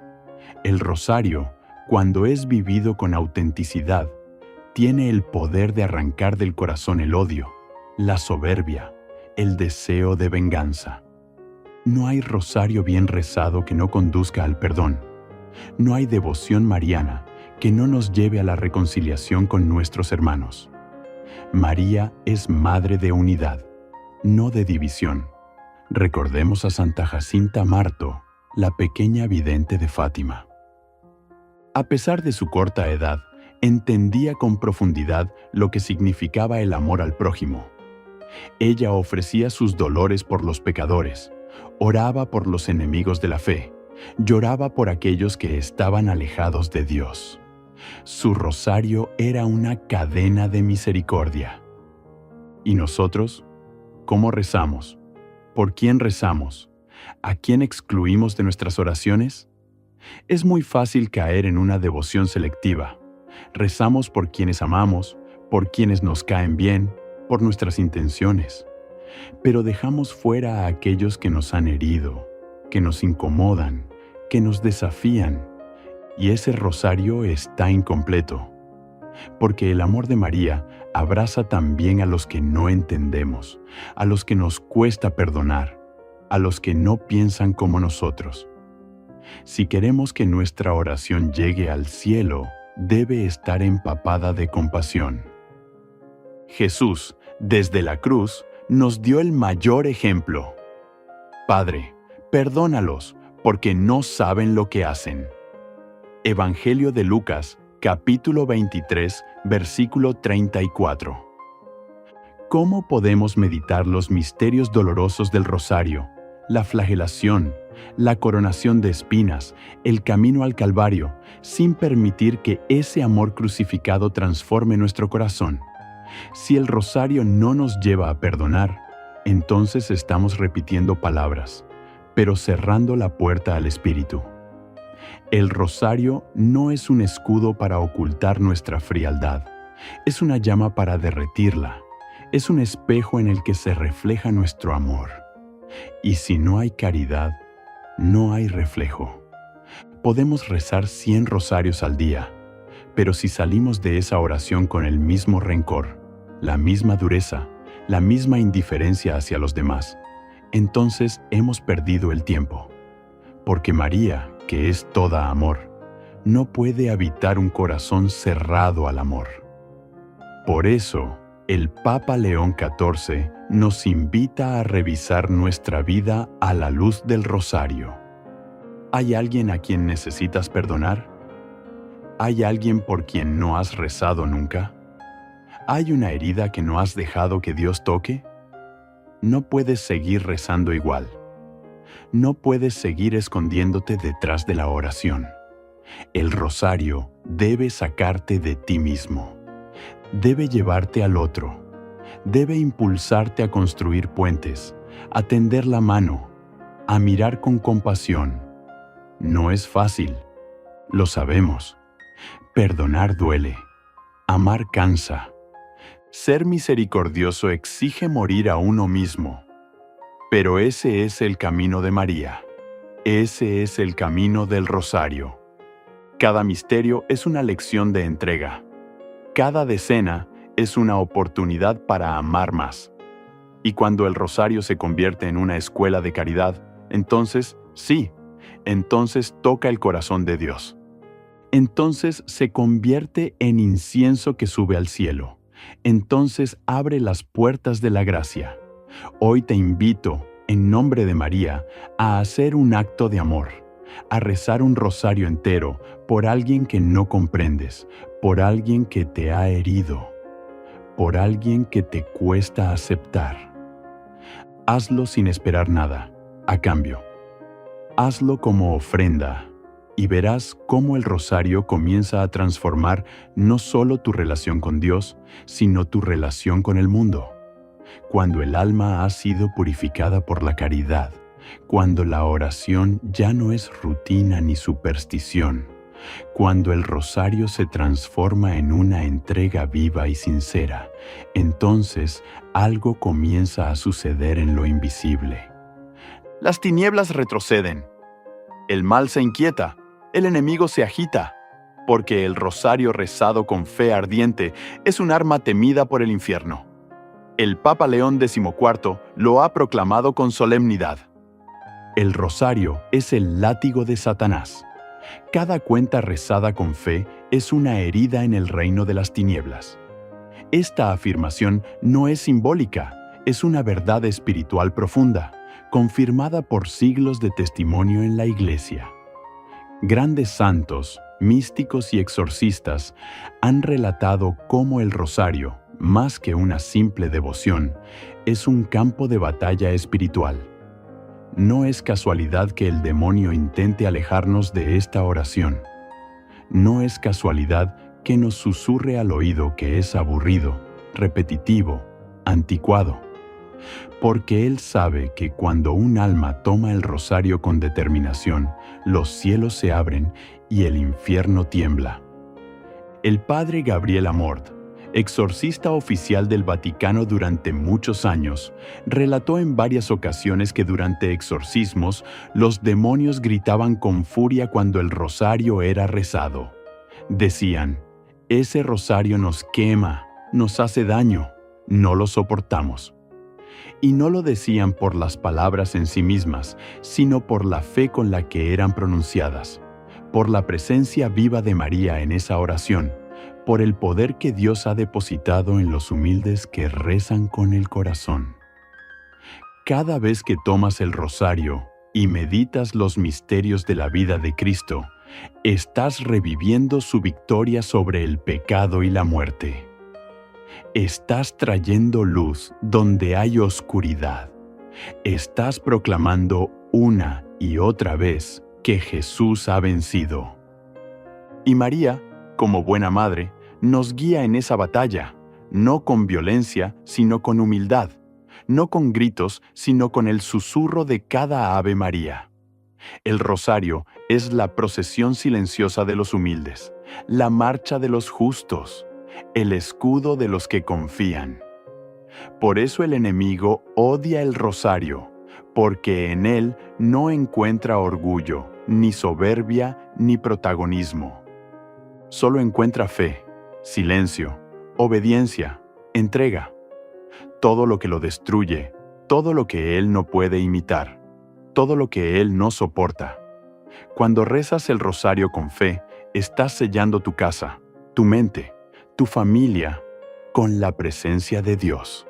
El rosario, cuando es vivido con autenticidad, tiene el poder de arrancar del corazón el odio, la soberbia, el deseo de venganza. No hay rosario bien rezado que no conduzca al perdón. No hay devoción mariana que no nos lleve a la reconciliación con nuestros hermanos. María es madre de unidad, no de división. Recordemos a Santa Jacinta Marto, la pequeña vidente de Fátima. A pesar de su corta edad, entendía con profundidad lo que significaba el amor al prójimo. Ella ofrecía sus dolores por los pecadores, oraba por los enemigos de la fe, lloraba por aquellos que estaban alejados de Dios. Su rosario era una cadena de misericordia. ¿Y nosotros? ¿Cómo rezamos? ¿Por quién rezamos? ¿A quién excluimos de nuestras oraciones? Es muy fácil caer en una devoción selectiva. Rezamos por quienes amamos, por quienes nos caen bien, por nuestras intenciones. Pero dejamos fuera a aquellos que nos han herido, que nos incomodan, que nos desafían, y ese rosario está incompleto. Porque el amor de María abraza también a los que no entendemos, a los que nos cuesta perdonar, a los que no piensan como nosotros. Si queremos que nuestra oración llegue al cielo, debe estar empapada de compasión. Jesús, desde la cruz, nos dio el mayor ejemplo. Padre, perdónalos, porque no saben lo que hacen. Evangelio de Lucas, capítulo 23, versículo 34. ¿Cómo podemos meditar los misterios dolorosos del rosario, la flagelación, la coronación de espinas, el camino al Calvario, sin permitir que ese amor crucificado transforme nuestro corazón? Si el rosario no nos lleva a perdonar, entonces estamos repitiendo palabras, pero cerrando la puerta al Espíritu. El rosario no es un escudo para ocultar nuestra frialdad, es una llama para derretirla, es un espejo en el que se refleja nuestro amor. Y si no hay caridad, no hay reflejo. Podemos rezar 100 rosarios al día, pero si salimos de esa oración con el mismo rencor, la misma dureza, la misma indiferencia hacia los demás, entonces hemos perdido el tiempo. Porque María, que es toda amor, no puede habitar un corazón cerrado al amor. Por eso, el Papa León XIV nos invita a revisar nuestra vida a la luz del rosario. ¿Hay alguien a quien necesitas perdonar? ¿Hay alguien por quien no has rezado nunca? ¿Hay una herida que no has dejado que Dios toque? No puedes seguir rezando igual. No puedes seguir escondiéndote detrás de la oración. El rosario debe sacarte de ti mismo. Debe llevarte al otro. Debe impulsarte a construir puentes, a tender la mano, a mirar con compasión. No es fácil, lo sabemos. Perdonar duele. Amar cansa. Ser misericordioso exige morir a uno mismo. Pero ese es el camino de María. Ese es el camino del rosario. Cada misterio es una lección de entrega. Cada decena es una oportunidad para amar más. Y cuando el rosario se convierte en una escuela de caridad, entonces, sí, entonces toca el corazón de Dios. Entonces se convierte en incienso que sube al cielo. Entonces abre las puertas de la gracia. Hoy te invito, en nombre de María, a hacer un acto de amor, a rezar un rosario entero por alguien que no comprendes, por alguien que te ha herido, por alguien que te cuesta aceptar. Hazlo sin esperar nada, a cambio. Hazlo como ofrenda y verás cómo el rosario comienza a transformar no solo tu relación con Dios, sino tu relación con el mundo. Cuando el alma ha sido purificada por la caridad, cuando la oración ya no es rutina ni superstición, cuando el rosario se transforma en una entrega viva y sincera, entonces algo comienza a suceder en lo invisible. Las tinieblas retroceden, el mal se inquieta, el enemigo se agita, porque el rosario rezado con fe ardiente es un arma temida por el infierno. El Papa León XIV lo ha proclamado con solemnidad. El rosario es el látigo de Satanás. Cada cuenta rezada con fe es una herida en el reino de las tinieblas. Esta afirmación no es simbólica, es una verdad espiritual profunda, confirmada por siglos de testimonio en la Iglesia. Grandes santos, místicos y exorcistas han relatado cómo el rosario, más que una simple devoción, es un campo de batalla espiritual. No es casualidad que el demonio intente alejarnos de esta oración. No es casualidad que nos susurre al oído que es aburrido, repetitivo, anticuado. Porque él sabe que cuando un alma toma el rosario con determinación, los cielos se abren y el infierno tiembla. El padre Gabriel Amort, exorcista oficial del Vaticano durante muchos años, relató en varias ocasiones que durante exorcismos los demonios gritaban con furia cuando el rosario era rezado. Decían, ese rosario nos quema, nos hace daño, no lo soportamos. Y no lo decían por las palabras en sí mismas, sino por la fe con la que eran pronunciadas, por la presencia viva de María en esa oración, por el poder que Dios ha depositado en los humildes que rezan con el corazón. Cada vez que tomas el rosario y meditas los misterios de la vida de Cristo, estás reviviendo su victoria sobre el pecado y la muerte. Estás trayendo luz donde hay oscuridad. Estás proclamando una y otra vez que Jesús ha vencido. Y María, como buena madre, nos guía en esa batalla, no con violencia, sino con humildad, no con gritos, sino con el susurro de cada Ave María. El rosario es la procesión silenciosa de los humildes, la marcha de los justos, el escudo de los que confían. Por eso el enemigo odia el rosario, porque en él no encuentra orgullo, ni soberbia, ni protagonismo. Solo encuentra fe, silencio, obediencia, entrega. Todo lo que lo destruye, todo lo que él no puede imitar, todo lo que él no soporta. Cuando rezas el rosario con fe, estás sellando tu casa, tu mente, tu familia, con la presencia de Dios.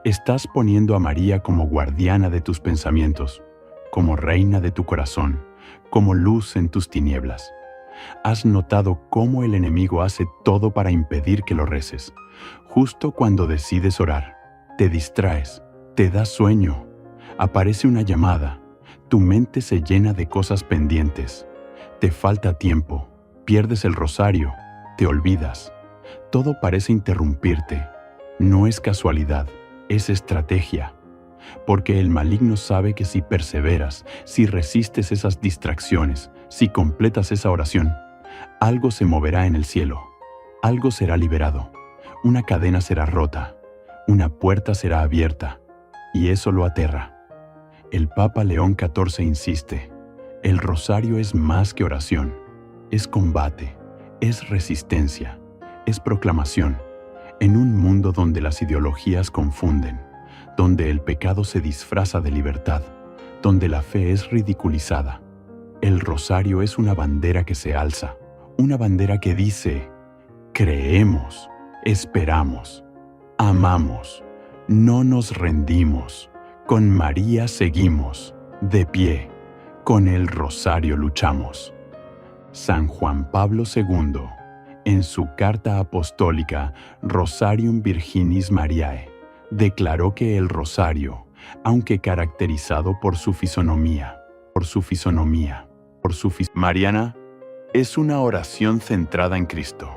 Estás poniendo a María como guardiana de tus pensamientos, como reina de tu corazón, como luz en tus tinieblas. ¿Has notado cómo el enemigo hace todo para impedir que lo reces? Justo cuando decides orar, te distraes, te da sueño, aparece una llamada, tu mente se llena de cosas pendientes, te falta tiempo, pierdes el rosario, te olvidas. Todo parece interrumpirte. No es casualidad, es estrategia. Porque el maligno sabe que si perseveras, si resistes esas distracciones, si completas esa oración, algo se moverá en el cielo, algo será liberado, una cadena será rota, una puerta será abierta, y eso lo aterra. El Papa León XIV insiste, el rosario es más que oración, es combate, es resistencia, es proclamación, en un mundo donde las ideologías confunden, donde el pecado se disfraza de libertad, donde la fe es ridiculizada. El rosario es una bandera que se alza, una bandera que dice, creemos, esperamos, amamos, no nos rendimos, con María seguimos, de pie, con el rosario luchamos. San Juan Pablo II, En su carta apostólica Rosarium Virginis Mariae, declaró que el rosario, aunque caracterizado por su fisonomía mariana, es una oración centrada en Cristo.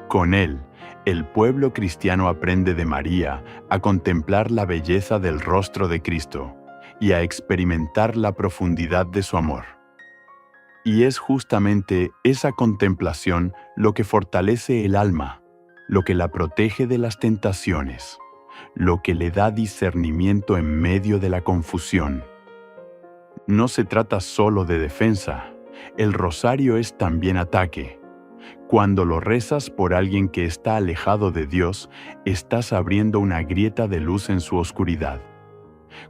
Con él, el pueblo cristiano aprende de María a contemplar la belleza del rostro de Cristo y a experimentar la profundidad de su amor. Y es justamente esa contemplación lo que fortalece el alma, lo que la protege de las tentaciones, lo que le da discernimiento en medio de la confusión. No se trata solo de defensa, el rosario es también ataque. Cuando lo rezas por alguien que está alejado de Dios, estás abriendo una grieta de luz en su oscuridad.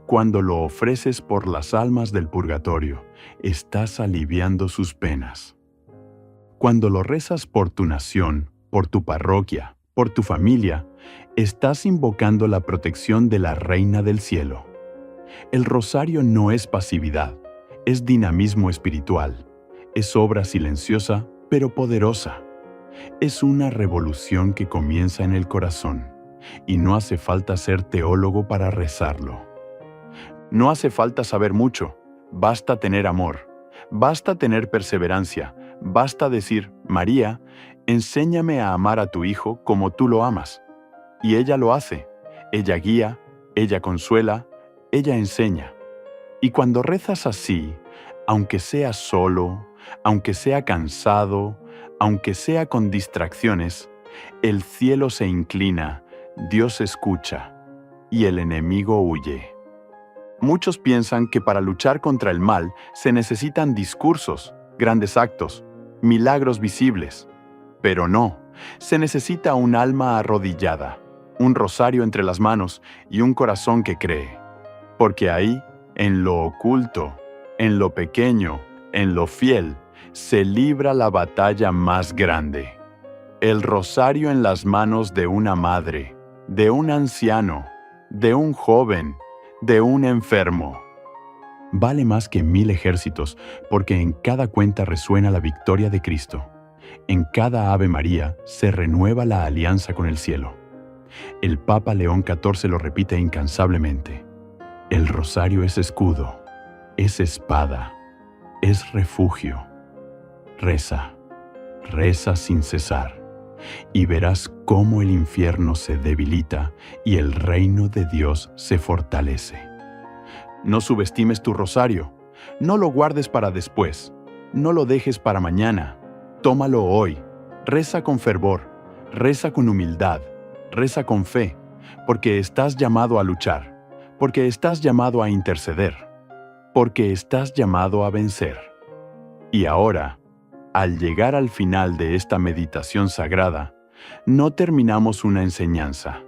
Cuando lo ofreces por las almas del purgatorio, estás aliviando sus penas. Cuando lo rezas por tu nación, por tu parroquia, por tu familia, estás invocando la protección de la Reina del Cielo. El rosario no es pasividad, es dinamismo espiritual, es obra silenciosa pero poderosa. Es una revolución que comienza en el corazón, y no hace falta ser teólogo para rezarlo. No hace falta saber mucho, basta tener amor, basta tener perseverancia, basta decir, María, enséñame a amar a tu Hijo como tú lo amas. Y ella lo hace, ella guía, ella consuela, ella enseña. Y cuando rezas así, aunque sea solo, aunque sea cansado, aunque sea con distracciones, el cielo se inclina, Dios escucha, y el enemigo huye. Muchos piensan que para luchar contra el mal se necesitan discursos, grandes actos, milagros visibles. Pero no, se necesita un alma arrodillada, un rosario entre las manos y un corazón que cree. Porque ahí, en lo oculto, en lo pequeño, en lo fiel, se libra la batalla más grande. El rosario en las manos de una madre, de un anciano, de un joven, de un enfermo. Vale más que 1000 ejércitos, porque en cada cuenta resuena la victoria de Cristo. En cada Ave María se renueva la alianza con el cielo. El Papa León XIV lo repite incansablemente. El rosario es escudo, es espada, es refugio. Reza, reza sin cesar, y verás cómo el infierno se debilita y el reino de Dios se fortalece. No subestimes tu rosario, no lo guardes para después, no lo dejes para mañana, tómalo hoy, reza con fervor, reza con humildad, reza con fe, porque estás llamado a luchar, porque estás llamado a interceder, porque estás llamado a vencer. Y ahora, al llegar al final de esta meditación sagrada, no terminamos una enseñanza,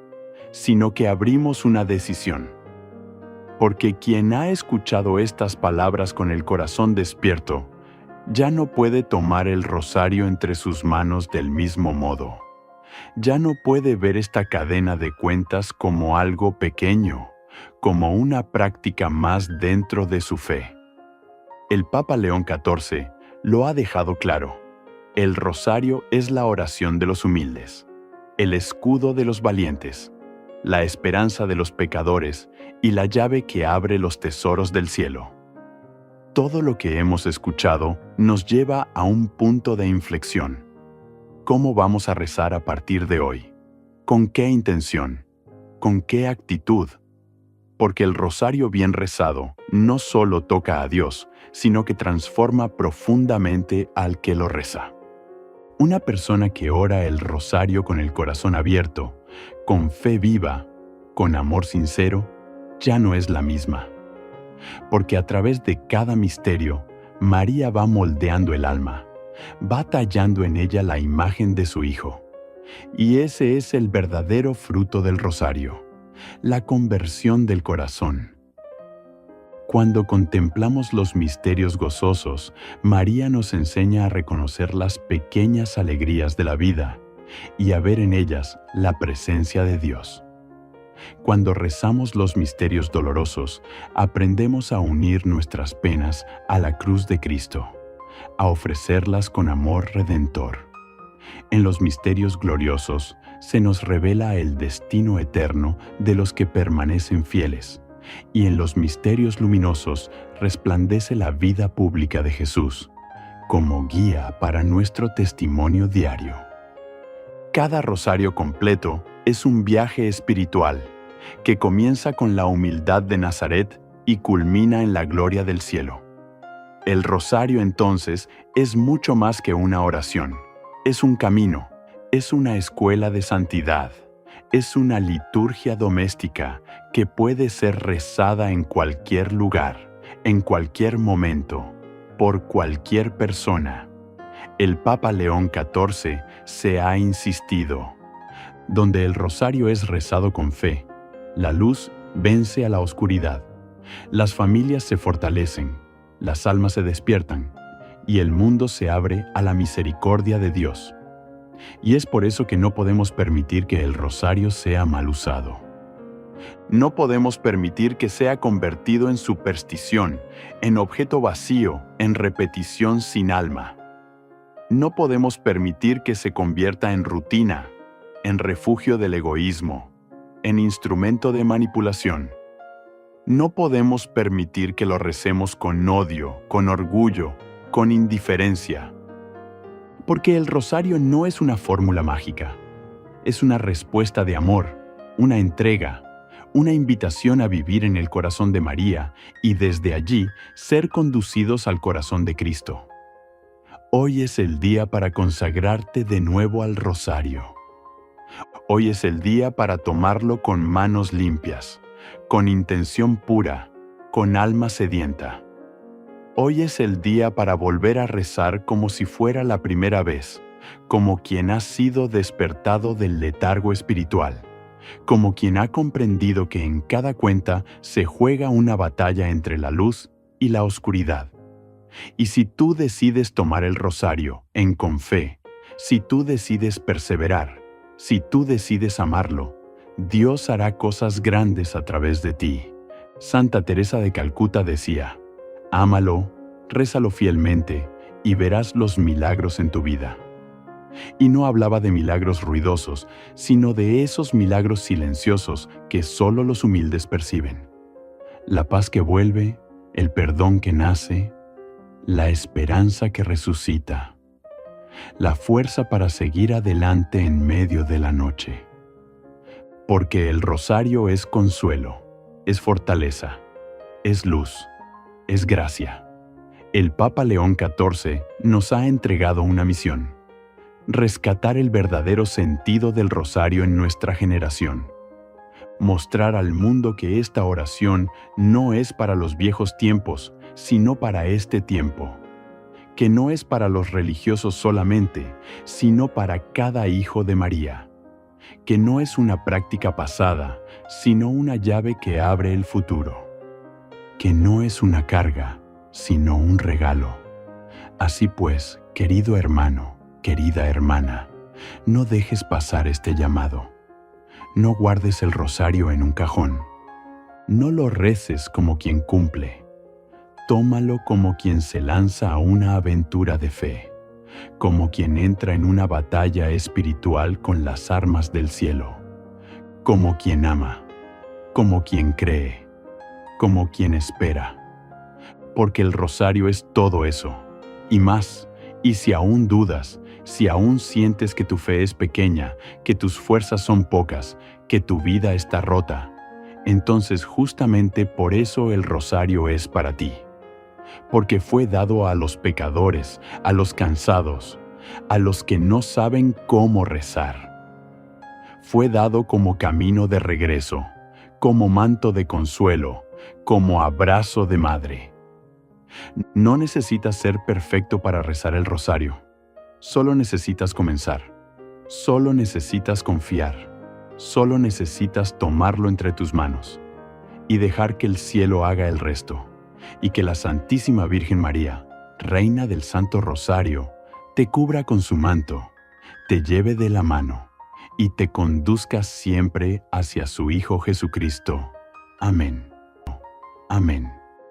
sino que abrimos una decisión. Porque quien ha escuchado estas palabras con el corazón despierto, ya no puede tomar el rosario entre sus manos del mismo modo. Ya no puede ver esta cadena de cuentas como algo pequeño, como una práctica más dentro de su fe. El Papa León XIV lo ha dejado claro. El rosario es la oración de los humildes, el escudo de los valientes, la esperanza de los pecadores y la llave que abre los tesoros del cielo. Todo lo que hemos escuchado nos lleva a un punto de inflexión. ¿Cómo vamos a rezar a partir de hoy? ¿Con qué intención? ¿Con qué actitud? Porque el rosario bien rezado no solo toca a Dios, sino que transforma profundamente al que lo reza. Una persona que ora el rosario con el corazón abierto, con fe viva, con amor sincero, ya no es la misma. Porque a través de cada misterio, María va moldeando el alma, va tallando en ella la imagen de su Hijo. Y ese es el verdadero fruto del rosario, la conversión del corazón. Cuando contemplamos los misterios gozosos, María nos enseña a reconocer las pequeñas alegrías de la vida y a ver en ellas la presencia de Dios. Cuando rezamos los misterios dolorosos, aprendemos a unir nuestras penas a la cruz de Cristo, a ofrecerlas con amor redentor. En los misterios gloriosos se nos revela el destino eterno de los que permanecen fieles, y en los misterios luminosos resplandece la vida pública de Jesús, como guía para nuestro testimonio diario. Cada rosario completo es un viaje espiritual que comienza con la humildad de Nazaret y culmina en la gloria del cielo. El rosario entonces es mucho más que una oración. Es un camino, es una escuela de santidad, es una liturgia doméstica que puede ser rezada en cualquier lugar, en cualquier momento, por cualquier persona. El Papa León XIV se ha insistido: donde el rosario es rezado con fe, la luz vence a la oscuridad, las familias se fortalecen, las almas se despiertan y el mundo se abre a la misericordia de Dios. Y es por eso que no podemos permitir que el rosario sea mal usado. No podemos permitir que sea convertido en superstición, en objeto vacío, en repetición sin alma. No podemos permitir que se convierta en rutina, en refugio del egoísmo, en instrumento de manipulación. No podemos permitir que lo recemos con odio, con orgullo, con indiferencia. Porque el rosario no es una fórmula mágica. Es una respuesta de amor, una entrega, una invitación a vivir en el corazón de María y desde allí ser conducidos al corazón de Cristo. Hoy es el día para consagrarte de nuevo al rosario. Hoy es el día para tomarlo con manos limpias, con intención pura, con alma sedienta. Hoy es el día para volver a rezar como si fuera la primera vez, como quien ha sido despertado del letargo espiritual, como quien ha comprendido que en cada cuenta se juega una batalla entre la luz y la oscuridad. Y si tú decides tomar el rosario con fe, si tú decides perseverar, si tú decides amarlo, Dios hará cosas grandes a través de ti. Santa Teresa de Calcuta decía: ámalo, rézalo fielmente y verás los milagros en tu vida. Y no hablaba de milagros ruidosos, sino de esos milagros silenciosos que solo los humildes perciben. La paz que vuelve, el perdón que nace, la esperanza que resucita, la fuerza para seguir adelante en medio de la noche. Porque el rosario es consuelo, es fortaleza, es luz, es gracia. El Papa León XIV nos ha entregado una misión: rescatar el verdadero sentido del rosario en nuestra generación. Mostrar al mundo que esta oración no es para los viejos tiempos, sino para este tiempo. Que no es para los religiosos solamente, sino para cada hijo de María. Que no es una práctica pasada, sino una llave que abre el futuro. Que no es una carga, sino un regalo. Así pues, querido hermano, querida hermana, no dejes pasar este llamado. No guardes el rosario en un cajón. No lo reces como quien cumple. Tómalo como quien se lanza a una aventura de fe, como quien entra en una batalla espiritual con las armas del cielo, como quien ama, como quien cree, como quien espera. Porque el rosario es todo eso, y más, y si aún dudas, si aún sientes que tu fe es pequeña, que tus fuerzas son pocas, que tu vida está rota, entonces justamente por eso el rosario es para ti. Porque fue dado a los pecadores, a los cansados, a los que no saben cómo rezar. Fue dado como camino de regreso, como manto de consuelo, como abrazo de madre. No necesitas ser perfecto para rezar el rosario. Solo necesitas comenzar. Solo necesitas confiar. Solo necesitas tomarlo entre tus manos y dejar que el cielo haga el resto. Y que la Santísima Virgen María, Reina del Santo Rosario, te cubra con su manto, te lleve de la mano y te conduzca siempre hacia su Hijo Jesucristo. Amén. Amén.